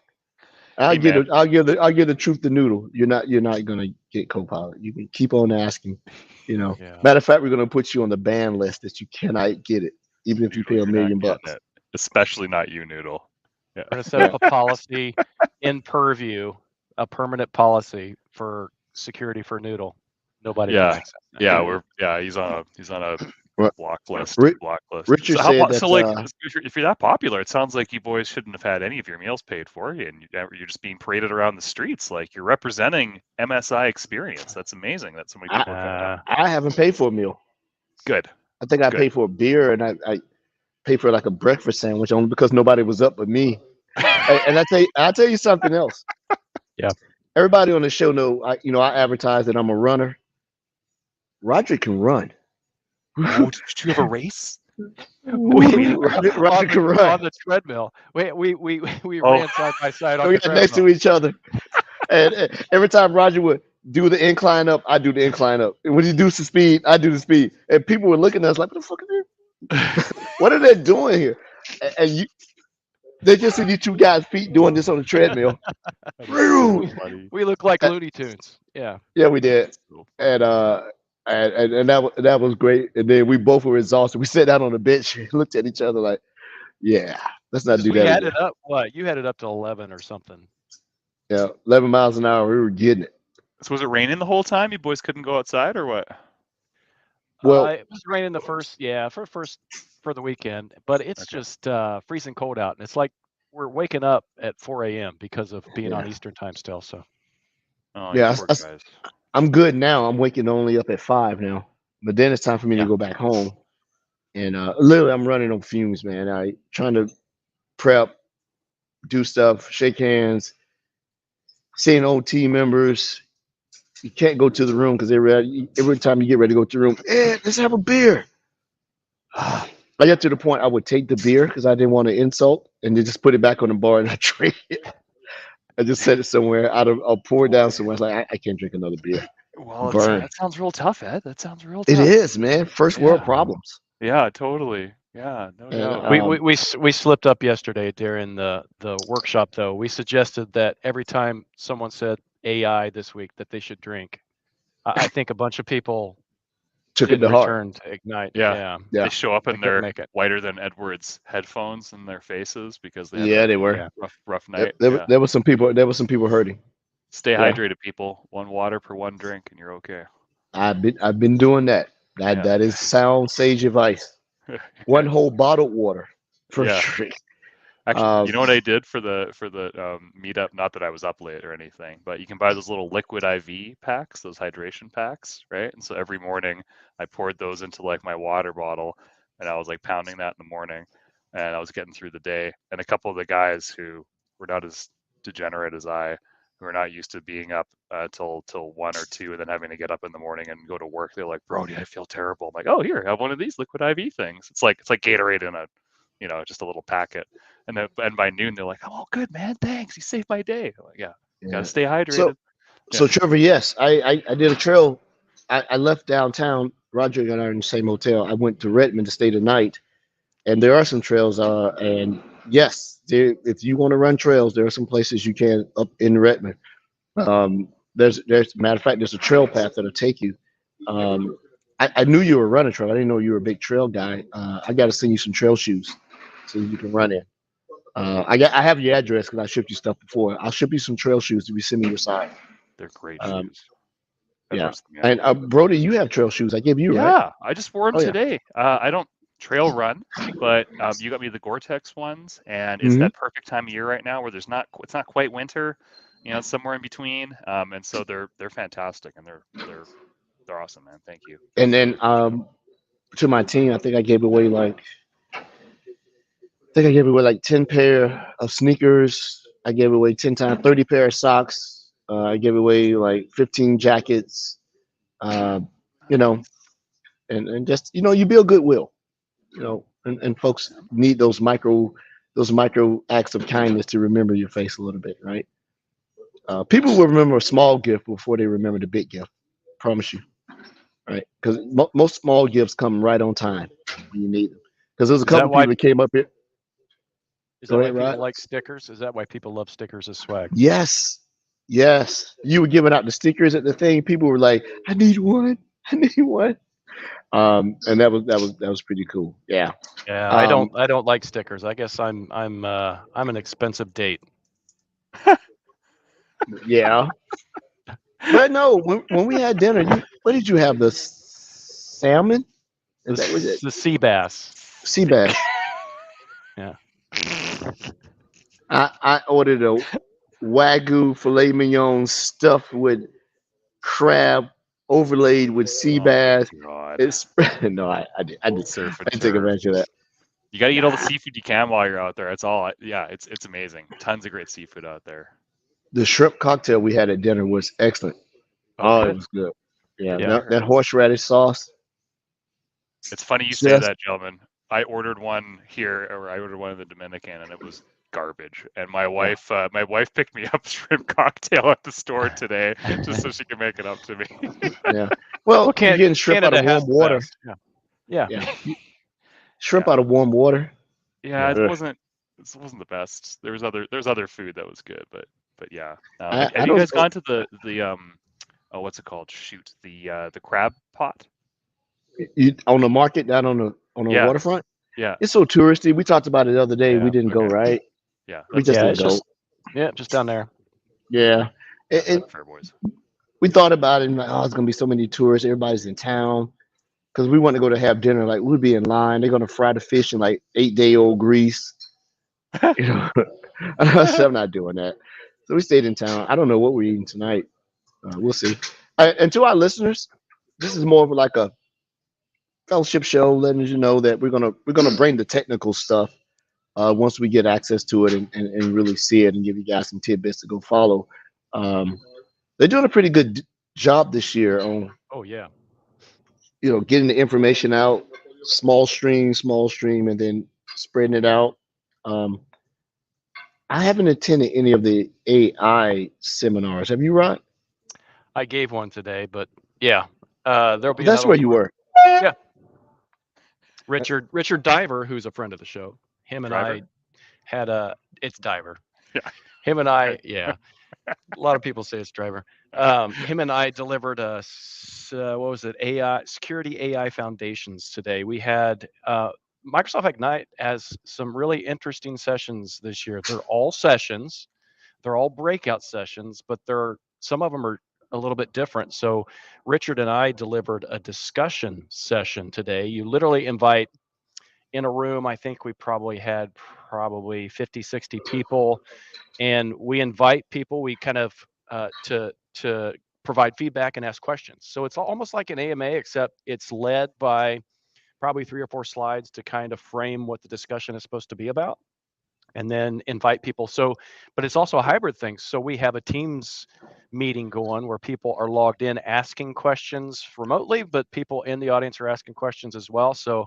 Hey, man. I'll give the truth to Noodle. You're not gonna get Copilot. You can keep on asking. Yeah. Matter of fact, we're gonna put you on the ban list that you cannot get it, even if you pay Noodle, $1 you're not million getting bucks. it. Especially not you, Noodle. Yeah. We're gonna set up a policy in Purview, a permanent policy for security for Noodle. Nobody can Yeah. access that. Yeah, he's on a Right. block list. Ri- Block list. Richard So said so that. like if you're that popular, it sounds like you boys shouldn't have had any of your meals paid for, and you're just being paraded around the streets. Like you're representing MSI experience. That's amazing that so many people are coming out. I haven't paid for a meal. Good. I think I Good. paid for a beer and I paid for like a breakfast sandwich only because nobody was up but me. And I'll tell you something else. Yeah. Everybody on the show know I advertise that I'm a runner. Roger can run. Oh, did you have a race? Roger can run. On the treadmill. We Oh. ran side by side on We the got next to treadmill. each other. And every time Roger would do the incline up, I do the incline up. And when he do the speed, I do the speed. And people were looking at us like, what the fuck are they? What are they doing here? And they just see these two guys' feet doing this on the treadmill. We look like Looney Tunes. Yeah. Yeah, we did. And that was great. And then we both were exhausted. We sat down on the bench and looked at each other like, yeah, let's not do We that had again. it up. What? You had it up to 11 or something. Yeah, 11 miles an hour. We were getting it. So was it raining the whole time? You boys couldn't go outside or what? Well, It was raining for the weekend, but it's just freezing cold out, and it's like we're waking up at 4 a.m. because of being on Eastern time still. So Oh, yeah, you poor guys. I'm good now. I'm waking only up at 5 now. But then it's time for me to go back home. And literally, I'm running on fumes, man. I trying to prep, do stuff, shake hands, seeing old team members. You can't go to the room because every time you get ready to go to the room, let's have a beer. I got to the point I would take the beer because I didn't want to insult, and then just put it back on the bar and I drink it. I just set it somewhere. I'll pour it down somewhere. It's like I can't drink another beer. Well, Burn. that sounds real tough, Ed. That sounds real tough. It is, man. First world problems. Yeah, totally. Yeah, no doubt. we slipped up yesterday during the workshop, though. We suggested that every time someone said AI this week that they should drink. I think a bunch of people took it to heart. Return to Ignite. Yeah. Yeah. They show up in They couldn't their make it. whiter than Edward's headphones in their faces because they had Yeah, a they were. rough night. There was some people. There was some people hurting. Stay hydrated, people. 1 water per 1 drink, and you're okay. I've been doing that. That is sound sage advice. 1 whole bottled water for a drink. Actually, you know what I did for the meetup? Not that I was up late or anything, but you can buy those little liquid IV packs, those hydration packs, right? And so every morning I poured those into like my water bottle, and I was like pounding that in the morning, and I was getting through the day. And a couple of the guys who were not as degenerate as I, who are not used to being up till 1 or 2, and then having to get up in the morning and go to work, they're like, "Brody, I feel terrible." I'm like, "Oh, here, have one of these liquid IV things." It's like Gatorade in a, just a little packet. And by noon, they're like, "I'm all good, man. Thanks. You saved my day." I'm like, yeah. Gotta stay hydrated. So Trevor, yes, I did a trail. I left downtown. Roger and I are in the same hotel. I went to Redmond to stay the night, and there are some trails. And yes, if you want to run trails, there are some places you can up in Redmond. There's matter of fact, there's a trail path that'll take you. I knew you were a running trail. I didn't know you were a big trail guy. I got to send you some trail shoes so you can run in. I have your address because I shipped you stuff before. I'll ship you some trail shoes if you send me your size. They're great shoes. Yeah. And Brody, you have trail shoes. I gave you, right? Yeah, I just wore them today. I don't trail run, but you got me the Gore-Tex ones, and it's that perfect time of year right now where it's not quite winter, it's somewhere in between. And so they're fantastic, and they're awesome, man. Thank you. And then to my team, I think I gave away like 10 pair of sneakers. I gave away 10 times 30 pair of socks. I gave away like 15 jackets. And just you build goodwill. And folks need those micro those micro acts of kindness to remember your face a little bit, right? People will remember a small gift before they remember the big gift. Promise you, right? Because most small gifts come right on time when you need them. Because there's a Is that couple why? people that came up here. Is Go that why ahead, people Rod. like stickers? Is that why people love stickers as swag? Yes, yes. You were giving out the stickers at the thing. People were like, "I need one. I need one." And that was pretty cool. Yeah. Yeah, Um, I don't like stickers. I guess I'm an expensive date. yeah. But no, when we had dinner, what did you have? The salmon? Is that was it? The sea bass. Sea bass. Yeah. I ordered a wagyu filet mignon stuffed with crab overlaid with sea Oh my bass. god. It's no, I did Surf and I did take turf. advantage of that. You got to eat all the seafood you can while you're out there. That's all. Yeah, it's amazing. Tons of great seafood out there. The shrimp cocktail we had at dinner was excellent. Oh, Oh, it good. was good. Yeah, Good to Yeah. hear. that horseradish sauce. It's funny you say Just that, gentlemen. I ordered one here, or I ordered one in the Dominican, and it was garbage. And yeah, my wife picked me up shrimp cocktail at the store today, just so she can make it up to me. yeah. Well, Well, you're getting shrimp out of Canada has warm the water. best. Yeah. Yeah. Yeah, shrimp Yeah, out of warm water. yeah. Yeah. It wasn't the best. There's other food that was good, but yeah. I Have you don't. guys gone to the oh, what's it called? Shoot, the crab pot. You on the market down on the Yeah, waterfront? yeah, It's so touristy. We talked about it the other day. We yeah. didn't go, Okay, right? yeah. We That's just Yeah. didn't It's go. just down there. Yeah. yeah. And That's fair, boys. we thought about it and like, oh, it's gonna be so many tourists. Everybody's in town because we want to go to have dinner. Like we'd be in line. They're gonna fry the fish in like 8-day-old grease. You know, I said I'm not doing that. So we stayed in town. I don't know what we're eating tonight. We'll see. And to our listeners, this is more of like a fellowship show, letting you know that we're gonna bring the technical stuff once we get access to it and really see it and give you guys some tidbits to go follow. Um, they're doing a pretty good job this year on Oh yeah. getting the information out, small stream, and then spreading it out. Um, I haven't attended any of the AI seminars. Have you, Rod? I gave one today, but yeah. There'll be That's another where one. you were. Yeah. Richard Diver, who's a friend of the show. Him and Driver. I had it's Diver. Yeah. Him and I, Okay. yeah. A lot of people say it's Driver. Him and I delivered what was it? Security AI Foundations today. We had Microsoft Ignite has some really interesting sessions this year. They're all sessions, they're all breakout sessions, but some of them are a little bit different. So Richard and I delivered a discussion session today. You literally invite in a room. I think we probably had 50, 60 people, and we invite people. We kind of to provide feedback and ask questions. So it's almost like an AMA, except it's led by probably 3 or 4 slides to kind of frame what the discussion is supposed to be about, and then invite people. So, but it's also a hybrid thing. So we have a Teams meeting going where people are logged in asking questions remotely, but people in the audience are asking questions as well. So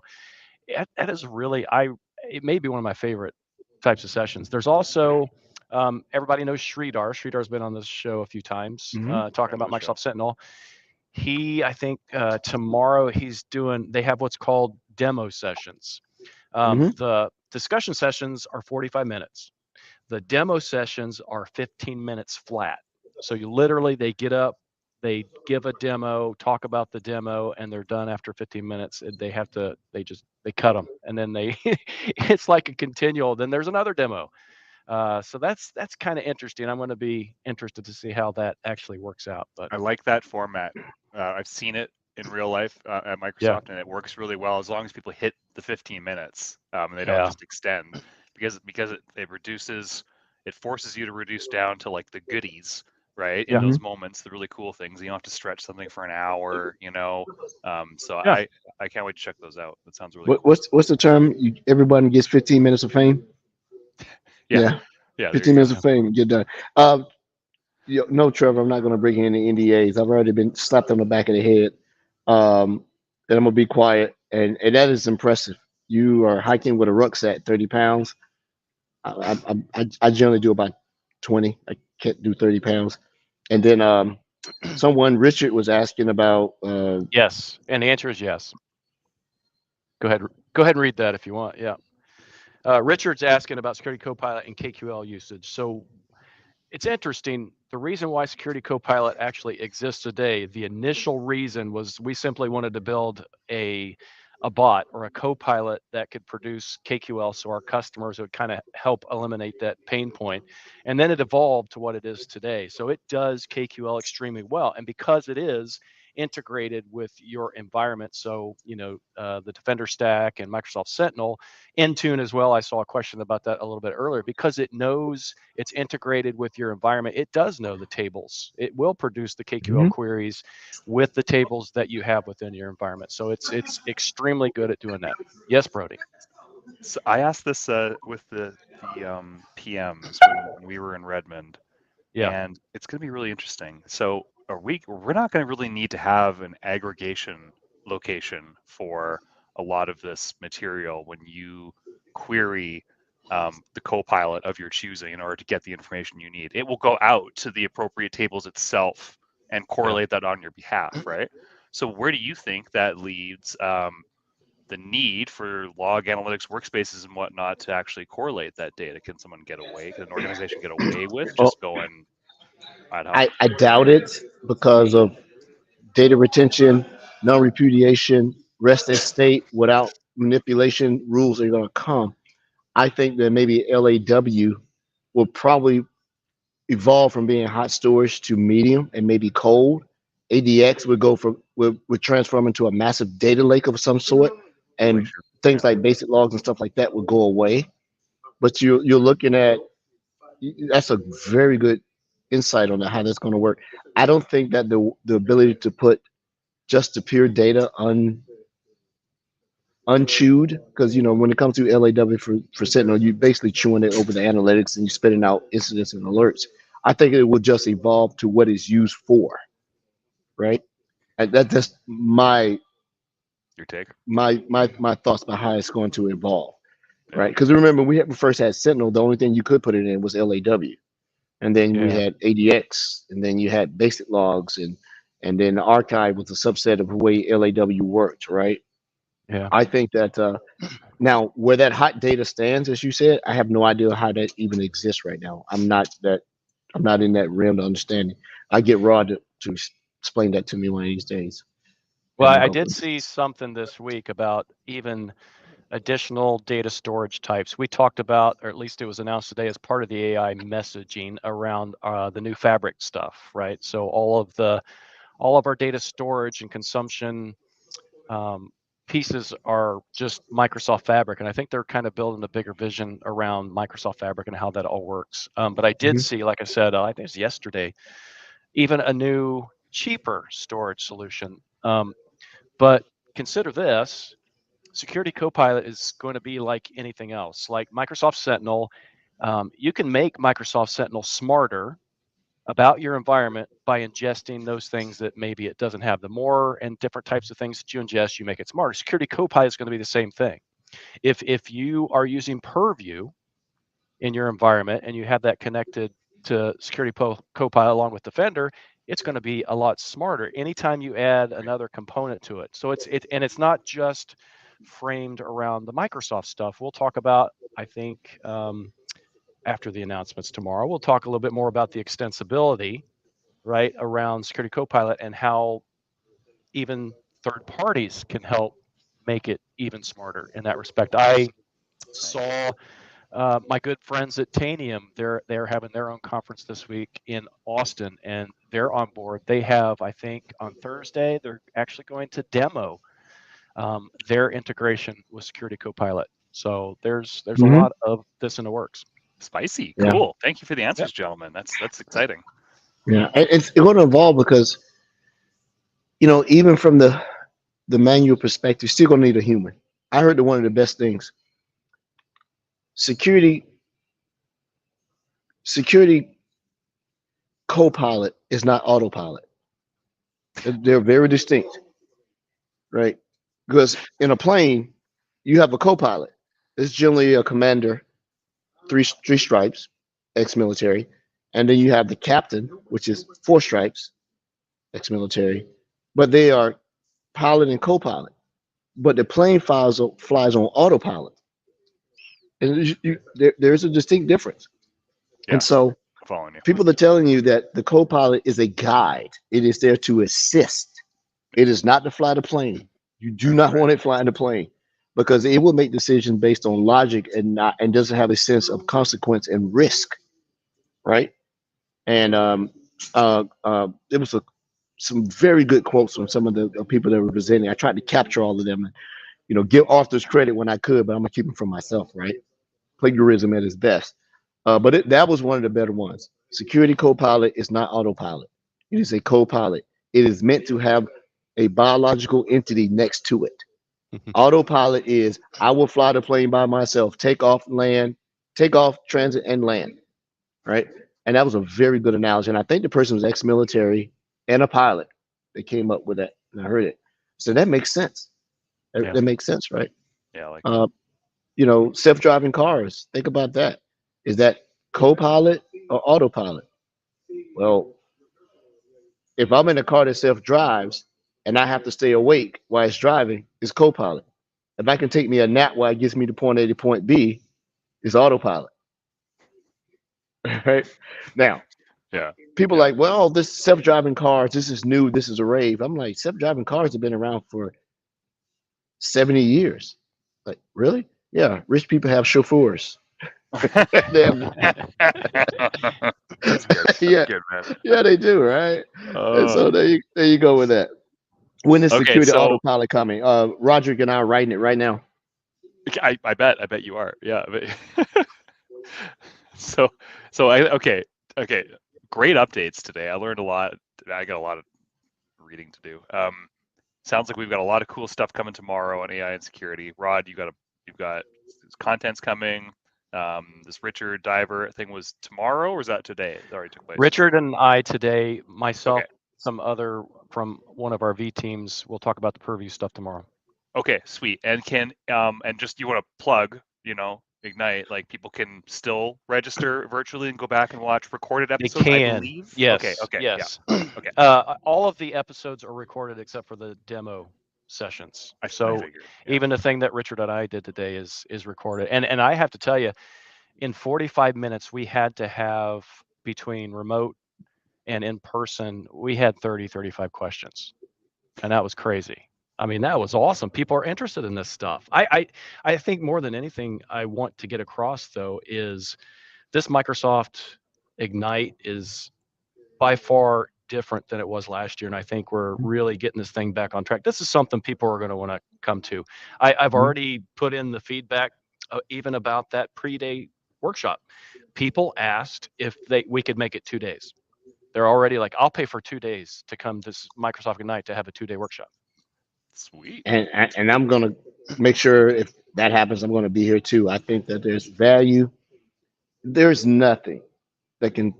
that is really, it may be one of my favorite types of sessions. There's also everybody knows Sridhar. Sridhar's been on this show a few times talking Friend about of the show. Microsoft Sentinel. I think tomorrow they have what's called demo sessions. Hmm. The discussion sessions are 45 minutes. The demo sessions are 15 minutes flat. So they get up, they give a demo, talk about the demo, and they're done after 15 minutes. They cut them, and then it's like a continual. Then there's another demo. So that's kind of interesting. I'm going to be interested to see how that actually works out. But I like that format. I've seen it in real life at yeah, Microsoft, and it works really well as long as people hit the 15 minutes and they don't yeah, just extend, because it forces you to reduce down to like the goodies, right? In yeah, those moments, the really cool things. You don't have to stretch something for an hour, So yeah. I can't wait to check those out. That sounds really What, cool. what's the term? Everybody gets 15 minutes of fame. Yeah, Yeah, yeah. There 15 you minutes go. of fame. Get done. Uh, no, Trevor, I'm not going to bring in the NDAs. I've already been slapped on the back of the head. And I'm gonna be quiet. And that is impressive. You are hiking with a rucksack, 30 pounds. I generally do about 20. I can't do 30 pounds. And then someone, Richard, was asking about Yes, and the answer is yes. Go ahead. Go ahead and read that if you want. Yeah. Richard's asking about Security Copilot and KQL usage. So it's interesting. The reason why Security Copilot actually exists today, the initial reason was we simply wanted to build a bot or a copilot that could produce KQL so our customers would kind of help eliminate that pain point. And then it evolved to what it is today. So it does KQL extremely well. And because it is integrated with your environment, so the Defender stack and Microsoft Sentinel, Intune as well. I saw a question about that a little bit earlier. Because it knows it's integrated with your environment, it does know the tables. It will produce the KQL Mhm. queries with the tables that you have within your environment. So it's extremely good at doing that. Yes, Brody. So I asked this with the PMs when we were in Redmond, Yeah. and it's going to be really interesting. So we're not going to really need to have an aggregation location for a lot of this material when you query the copilot of your choosing in order to get the information you need. It will go out to the appropriate tables itself and correlate that on your behalf, right? So where do you think that leads the need for log analytics workspaces and whatnot to actually correlate that data? Can someone get away? Can an organization get away with Oh, just going ad hoc? I doubt it because of data retention, non-repudiation, rest as state without manipulation rules are going to come. I think that maybe LAW will probably evolve from being hot storage to medium and maybe cold. ADX would go from would transform into a massive data lake of some sort, and Glacier. Yeah. things like basic logs and stuff like that would go away. But you're looking at that's a very good insight on how that's going to work. I don't think that the ability to put just the pure data unchewed, because when it comes to LAW for Sentinel, you basically chewing it over the analytics and you spitting out incidents and alerts. I think it will just evolve to what it's used for, right? And that's Your take? my thoughts about how it's going to evolve, Yeah. right? Because remember, we first had Sentinel. The only thing you could put it in was LAW, and then we Yeah. had ADX, and then you had basic logs, and then the archive was a subset of the way LAW worked, right? Yeah. I think that now where that hot data stands, as you said, I have no idea how that even exists right now. I'm not in that realm to understanding. I get Rod to explain that to me one of these days, Well, and I'll I go did from there. see something this week about even additional data storage types. We talked about, or at least it was announced today as part of the AI messaging around the new Fabric stuff, right? So all of our data storage and consumption um, pieces are just Microsoft Fabric, and I think they're kind of building a bigger vision around Microsoft Fabric and how that all works. But I did Mhm. see, like I said, I think it was yesterday, even a new cheaper storage solution. But consider this: Security Copilot is going to be like anything else, like Microsoft Sentinel. You can make Microsoft Sentinel smarter about your environment by ingesting those things that maybe it doesn't have. The more and different types of things that you ingest, you make it smarter. Security Copilot is going to be the same thing. If you are using Purview in your environment and you have that connected to Security Copilot along with Defender, it's going to be a lot smarter anytime you add another component to it. So it's not just framed around the Microsoft stuff. We'll talk about, I think, after the announcements tomorrow, we'll talk a little bit more about the extensibility, right, around Security Copilot and how even third parties can help make it even smarter in that respect. I Nice. saw my good friends at Tanium. They're having their own conference this week in Austin, and they're on board. They have, I think, on Thursday, they're actually going to demo their integration with Security Copilot. So there's a Mhm. lot of this in the works. Spicy. Yeah, Cool. Thank you for the Yep. answers, gentlemen. That's exciting. yeah, and it's going to evolve because even from the manual perspective, still going to need a human. I heard that one of the best things security security co-pilot is not autopilot. They're very distinct, right? Because in a plane, you have a co-pilot. It's generally a commander three stripes, ex-military, and then you have the captain, which is four stripes, ex-military, but they are pilot and co-pilot. But the plane flies on autopilot, and there's a distinct difference. And Yeah, so I'm following you. people are telling you that the co-pilot is a guide. It is there to assist. It is not to fly the plane. You do not want it flying the plane because it will make decisions based on logic and doesn't have a sense of consequence and risk, right? And there was some very good quotes from some of the people that were presenting. I tried to capture all of them and give authors credit when I could, but I'm gonna keep them for myself, right? Plagiarism at its best. But that was one of the better ones. Security Copilot is not autopilot. It is a copilot. It is meant to have a biological entity next to it. Autopilot is I will fly the plane by myself, take off, transit, and land. Right. And that was a very good analogy. And I think the person was ex-military and a pilot that came up with that. And I heard it. So that makes sense. That, Yeah. that makes sense, right? Yeah, I like that. Uh, self-driving cars. Think about that. Is that co-pilot or autopilot? Well, if I'm in a car that self-drives and I have to stay awake while it's driving, it's co-pilot. If I can take me a nap while it gets me to point A to point B, it's autopilot. Right now, Yeah. people Yeah. like, well, this self-driving cars, this is new, this is a rave. I'm like, self-driving cars have been around for 70 years. Like, really? Yeah, rich people have chauffeurs. They have- That's good. That's yeah, good, man. yeah, they do, right? And Uh, so there you go with that. When is okay, security so autopilot coming? Roderick and I are writing it right now. I bet you are. Yeah. So okay. Great updates today. I learned a lot. I got a lot of reading to do. Sounds like we've got a lot of cool stuff coming tomorrow on AI and security. Rod, you've got contents coming. This Richard Diver thing was tomorrow, or is that today? It already took place. Richard and I today, Okay. myself, some other from one of our V teams, we'll talk about the Purview stuff tomorrow. Okay, sweet. And and just you want to plug, Ignite, like people can still register virtually and go back and watch recorded They episodes, I can. believe. Yes. Okay. Yes. Yeah. Okay. All of the episodes are recorded except for the demo sessions. I So figured. Yeah. even the thing that Richard and I did today is recorded. And I have to tell you, in 45 minutes, we had to have between remote and in person, we had 35 questions. And that was crazy. I mean, that was awesome. People are interested in this stuff. I think more than anything I want to get across though is this Microsoft Ignite is by far different than it was last year. And I think we're really getting this thing back on track. This is something people are going to want to come to. I've already put in the feedback even about that pre-day workshop. People asked if we could make it 2 days. They're already like, I'll pay for 2 days to come this Microsoft Ignite to have a 2-day workshop. Sweet. And I'm gonna make sure if that happens, I'm gonna be here too. I think that there's value. There's nothing that can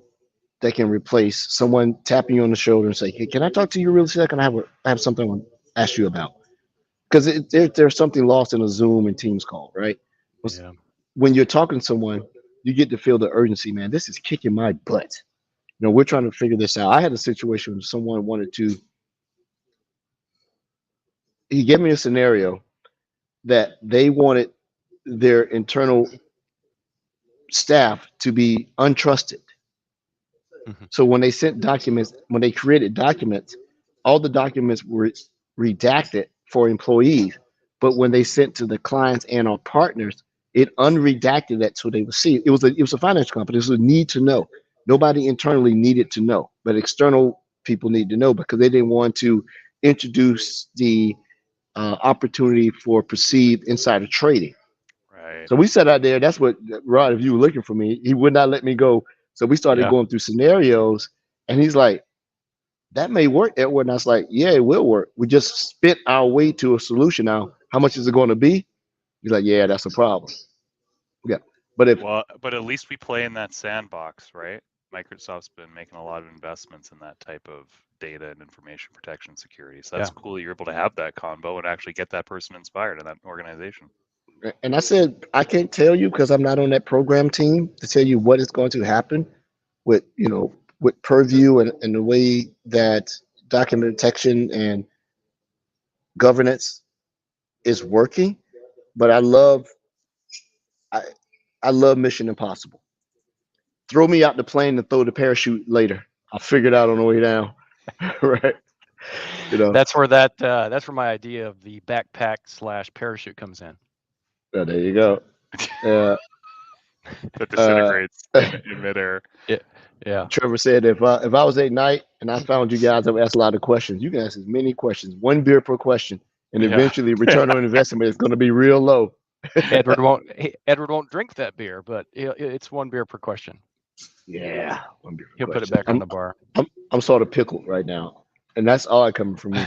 replace someone tapping you on the shoulder and say, "Hey, can I talk to you real second? I have something I want to ask you about." Because there's something lost in a Zoom and Teams call, right? Yeah. When you're talking to someone, you get to feel the urgency, man. This is kicking my butt. We're trying to figure this out. I had a situation where someone wanted to. He gave me a scenario that they wanted their internal staff to be untrusted. Mhm. So when they sent documents, when they created documents, all the documents were redacted for employees. But when they sent to the clients and our partners, it unredacted that so they would see it. It was a finance company. It was a need to know. Nobody internally needed to know, but external people need to know because they didn't want to introduce the opportunity for perceived insider trading. Right. So we sat out there. That's what Rod, if you were looking for me, he would not let me go. So we started Yeah. going through scenarios, and he's like, "That may work, Edward." And I was like, "Yeah, it will work. We just spit our way to a solution now. How much is it going to be?" He's like, "Yeah, that's a problem." Yeah, but if Well, but at least we play in that sandbox, right? Microsoft's been making a lot of investments in that type of data and information protection security. So that's Yeah. cool that you're able to have that combo and actually get that person inspired in that organization. And I said, I can't tell you because I'm not on that program team to tell you what is going to happen with, with Purview and the way that document detection and governance is working. But I, I love Mission Impossible. Throw me out the plane and throw the parachute later. I'll figure it out on the way down. Right. That's where my idea of the backpack / parachute comes in. Yeah, there you go. Yeah. That disintegrates in midair. Yeah. Trevor said if I was at night and I found you guys, I would ask a lot of questions. You can ask as many questions, 1 beer per question, and Yeah. eventually return on investment is going to be real low. Edward won't drink that beer, but it's 1 beer per question. Yeah, 1 beer per He'll put it question. back on the bar. I'm sort of pickled right now, and that's all coming from me.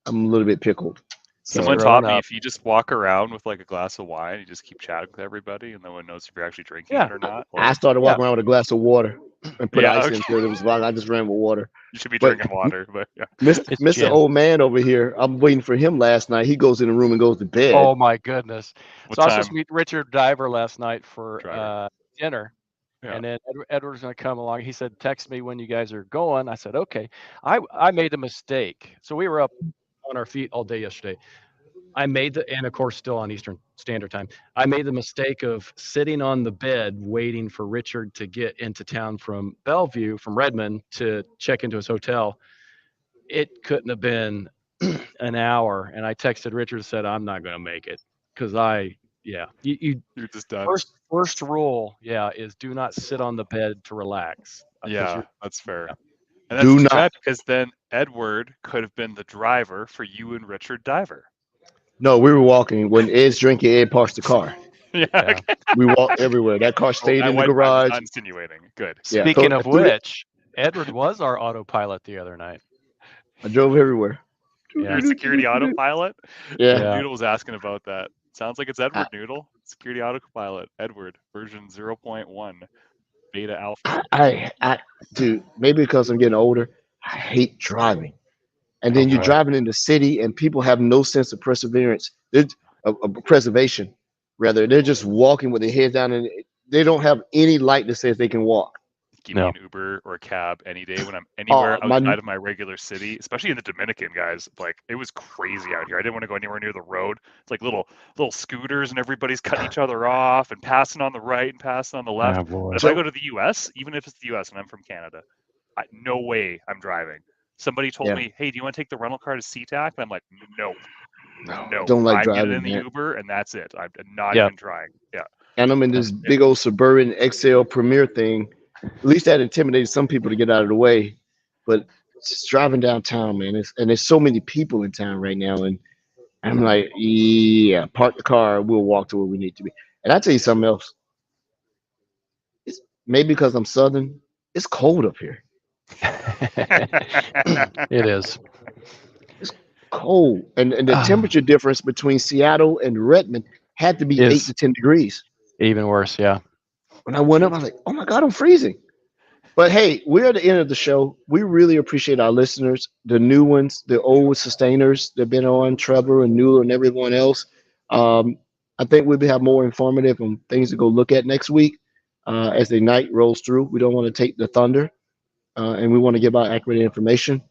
I'm a little bit pickled. Someone growing taught me up. if you just walk around with like a glass of wine, you just keep chatting with everybody, and no one knows if you're actually drinking Yeah. it or not. I Like, started walking around with a glass of water and put Yeah, ice okay. into it. It was fine. I just ran with water. you should be But- drinking water, but yeah. It's Mr. gin. Old Man over here, I'm waiting for him last night. He goes in the room and goes to bed. Oh my goodness! What So I was supposed time? to meet Richard Diver last night for Driver. dinner, Yeah. and then Edward's going to come along. He said, "Text me when you guys are going." I said, "Okay." I made a mistake. So we were up on our feet all day yesterday. And of course still on Eastern Standard Time. I made the mistake of sitting on the bed waiting for Richard to get into town from Bellevue, from Redmond, to check into his hotel. It couldn't have been an hour, and I texted Richard and said, "I'm not going to make it," because you You're just done. first rule, is do not sit on the bed to relax. 'Cause Yeah, you're- that's fair. yeah. And that's Do too not. bad because then Edward could have been the driver for you and Richard Diver. No, we were walking. When Ed's drinking, Ed parks the car. Yeah. Yeah. We walked everywhere. That car stayed in the I was garage. insinuating. Good. Yeah, Speaking so- of which, Edward was our autopilot the other night. I drove everywhere. Yeah. Your security autopilot? Yeah. Yeah. Noodle was asking about that. Sounds like it's Edward Noodle. Security autopilot. Edward, version 0.1. Beta alpha. Dude, maybe because I'm getting older, I hate driving. And then you're Okay. driving in the city, and people have no sense of perseverance, of preservation. Rather, they're just walking with their heads down, and they don't have any light that says they can walk. Give No. me an Uber or a cab any day when I'm anywhere outside of my regular city, especially in the Dominican, guys. Like, it was crazy out here. I didn't want to go anywhere near the road. It's like little scooters, and everybody's cutting each other off and passing on the right and passing on the left. Oh, boy. But if I go to the U.S., even if it's the U.S. and I'm from Canada, no way I'm driving. Somebody told Yeah. me, "Hey, do you want to take the rental car to SeaTac?" And I'm like, "Nope, no. Don't like I'm driving. getting in the Man. Uber, and that's it. I'm not Yeah. even trying." Yeah. And I'm in this big old Suburban XL Premier thing. At least that intimidated some people to get out of the way. But just driving downtown, man, and there's so many people in town right now, and I'm like, yeah, park the car. We'll walk to where we need to be. And I tell you something else. It's maybe because I'm Southern. It's cold up here. It is. Cold, and the temperature difference between Seattle and Redmond had to be Is- 8 to 10 degrees. Even worse, yeah. When I went up, I was like, oh my God, I'm freezing. But hey, we're at the end of the show. We really appreciate our listeners, the new ones, the old sustainers that have been on, Trevor and Newell and everyone else. I think we'll have more informative and things to go look at next week as the night rolls through. We don't want to take the thunder, and we want to give out accurate information.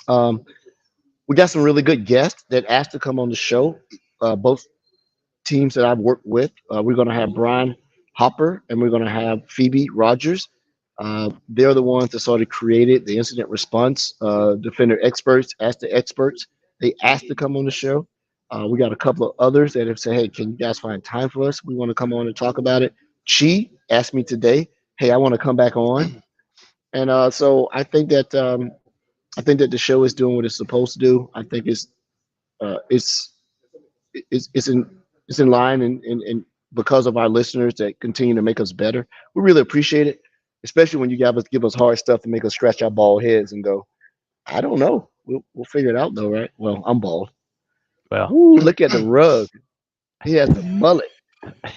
We got some really good guests that asked to come on the show, both teams that I've worked with. We're going to have Brian Hopper and we're going to have Phoebe Rogers. They're the ones that sort of created the incident response, defender experts, ask the experts. They asked to come on the show. We got a couple of others that have said, hey, can you guys find time for us? We want to come on and talk about it. Chi asked me today, hey, I want to come back on. And so I think that the show is doing what it's supposed to do. I think it's in line and because of our listeners that continue to make us better. We really appreciate it, especially when you give us hard stuff to make us scratch our bald heads and go, I don't know. We'll figure it out though, right? Well, I'm bald. Well, Ooh, look at the rug. He has the mullet.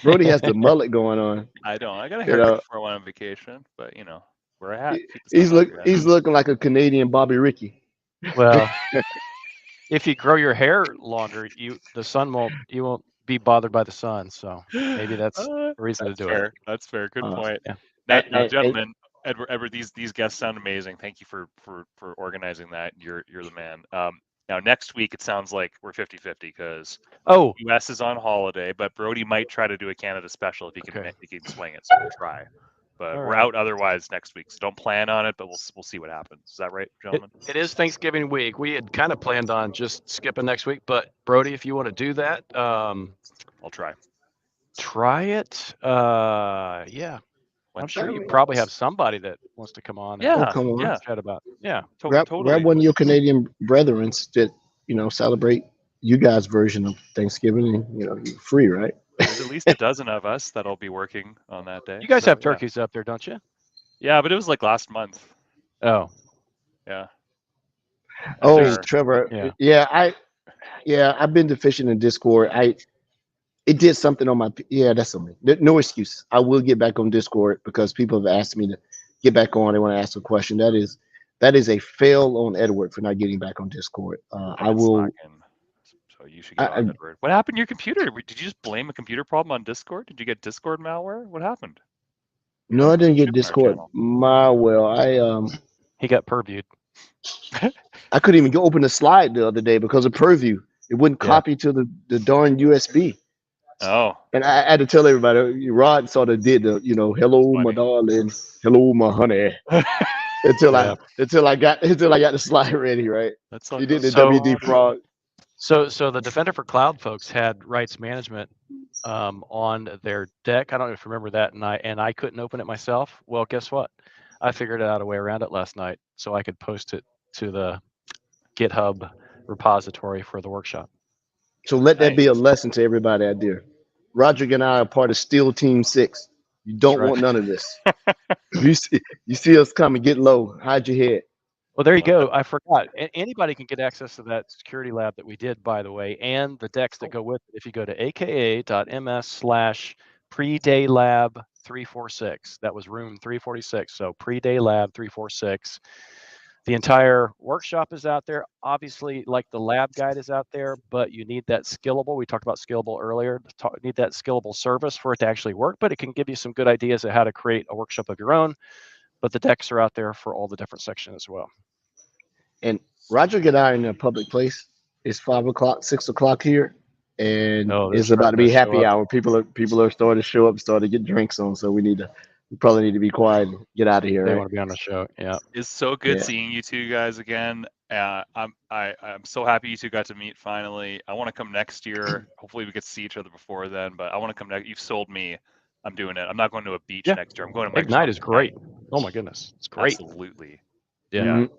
Brody has the mullet going on. I don't. I got a You haircut know. before I went on vacation, but wear a hat. Keep the He's sun off your head. looking like a Canadian Bobby Ricky. well, if you grow your hair longer, you won't be bothered by the sun. So maybe that's a reason to do fair. it. That's fair. Good point. Yeah. Now, gentlemen, Edward, these guests sound amazing. Thank you for organizing that. You're the man. Now next week it sounds like we're 50-50 because US is on holiday, but Brody might try to do a Canada special if he can he can swing it. So we'll try. But we're out otherwise next week, so don't plan on it. But we'll see what happens. Is that right, gentlemen? It is Thanksgiving week. We had kind of planned on just skipping next week, but Brody, if you want to do that, I'll try. Try it. Yeah. I'm sure you probably have somebody that wants to come on. Yeah, come on. yeah. Chat about. Yeah. Totally. Grab one of your Canadian brethren that celebrate you guys' version of Thanksgiving, and you're free, right? There's at least a dozen of us that'll be working on that day. You guys have turkeys up there, don't you? Yeah, but it was like last month. Oh. Yeah. Oh, Trevor. Yeah. I've been deficient in Discord. It did something on my. Yeah, that's on me. No excuse. I will get back on Discord because people have asked me to get back on. They want to ask a question. That is a fail on Edward for not getting back on Discord. I will. So you should get on Edward. What happened to your computer? Did you just blame a computer problem on Discord? Did you get Discord malware? What happened? No, I didn't get Discord malware. He got purviewed. I couldn't even open the slide the other day because of purview. It wouldn't copy to the darn USB. Oh. And I had to tell everybody. Rod sort of did the, hello my darling, hello my honey, until I got the slide ready, right? He did the WD frog. So the Defender for Cloud folks had rights management on their deck. I don't know if you remember that, and I couldn't open it myself. Well, guess what? I figured out a way around it last night, so I could post it to the GitHub repository for the workshop. So let that be a lesson to everybody out there. Roderick and I are part of Steel Team 6. You don't want none of this. You see us coming, get low, hide your head. Well, there you go. I forgot. Anybody can get access to that security lab that we did, by the way, and the decks that go with it. If you go to aka.ms/predaylab346, that was room 346. So predaylab 346. The entire workshop is out there. Obviously, like the lab guide is out there, but you need that scalable. We talked about scalable earlier. Need that scalable service for it to actually work, but it can give you some good ideas of how to create a workshop of your own. But the decks are out there for all the different sections as well. And Roger and I are in a public place. It's 5 o'clock, 6 o'clock here, and it's about to be happy hour. People are starting to show up, starting to get drinks on. So we probably need to be quiet and get out of here. They want to be on the show. Yeah, it's so good seeing you two guys again. I'm so happy you two got to meet finally. I want to come next year. Hopefully we get to see each other before then. But I want to come next. You've sold me. I'm doing it. I'm not going to a beach next year. I'm going to Ignite is great. Oh my goodness, it's great. Absolutely. Yeah. Mm-hmm.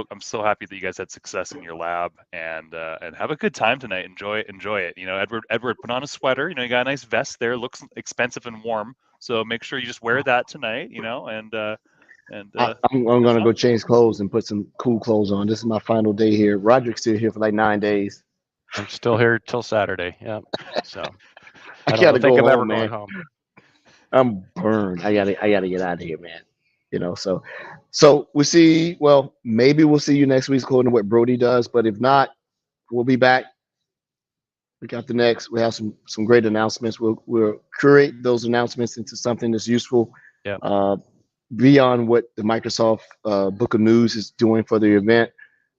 I'm so happy that you guys had success in your lab and have a good time tonight. Enjoy it. Edward, put on a sweater. You got a nice vest there. Looks expensive and warm. So make sure you just wear that tonight. I'm gonna go change clothes and put some cool clothes on. This is my final day here. Roderick's still here for like 9 days. I'm still here till Saturday. Yeah. So I gotta go home, man. I'm burned. I gotta get out of here, man. So we'll see. Well, maybe we'll see you next week according to what Brody does. But if not, we'll be back. We got the next. We have some great announcements. We'll curate those announcements into something that's useful. Yeah. Beyond what the Microsoft Book of News is doing for the event.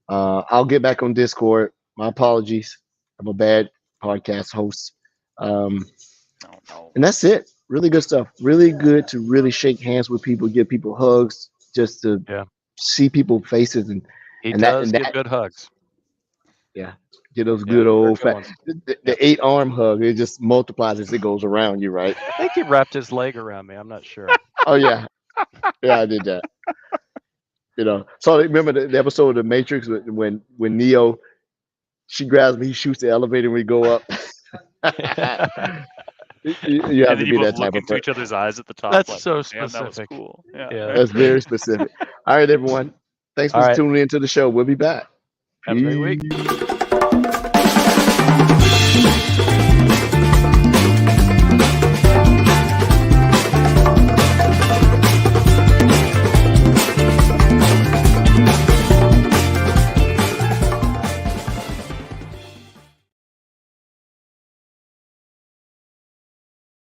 I'll get back on Discord. My apologies. I'm a bad podcast host. And that's it. Really good stuff. Really good to really shake hands with people, give people hugs, just to see people's faces and give good hugs. Yeah, get those good old the 8-arm hug. It just multiplies as it goes around you, right? I think he wrapped his leg around me. I'm not sure. Oh yeah, I did that. So remember the episode of The Matrix when Neo, she grabs me, he shoots the elevator, and we go up. You have to be that type of person. Each other's eyes at the top. That's so specific. That was cool. Yeah, that's very specific. All right, everyone. Thanks for tuning into the show. We'll be back. Have a great week.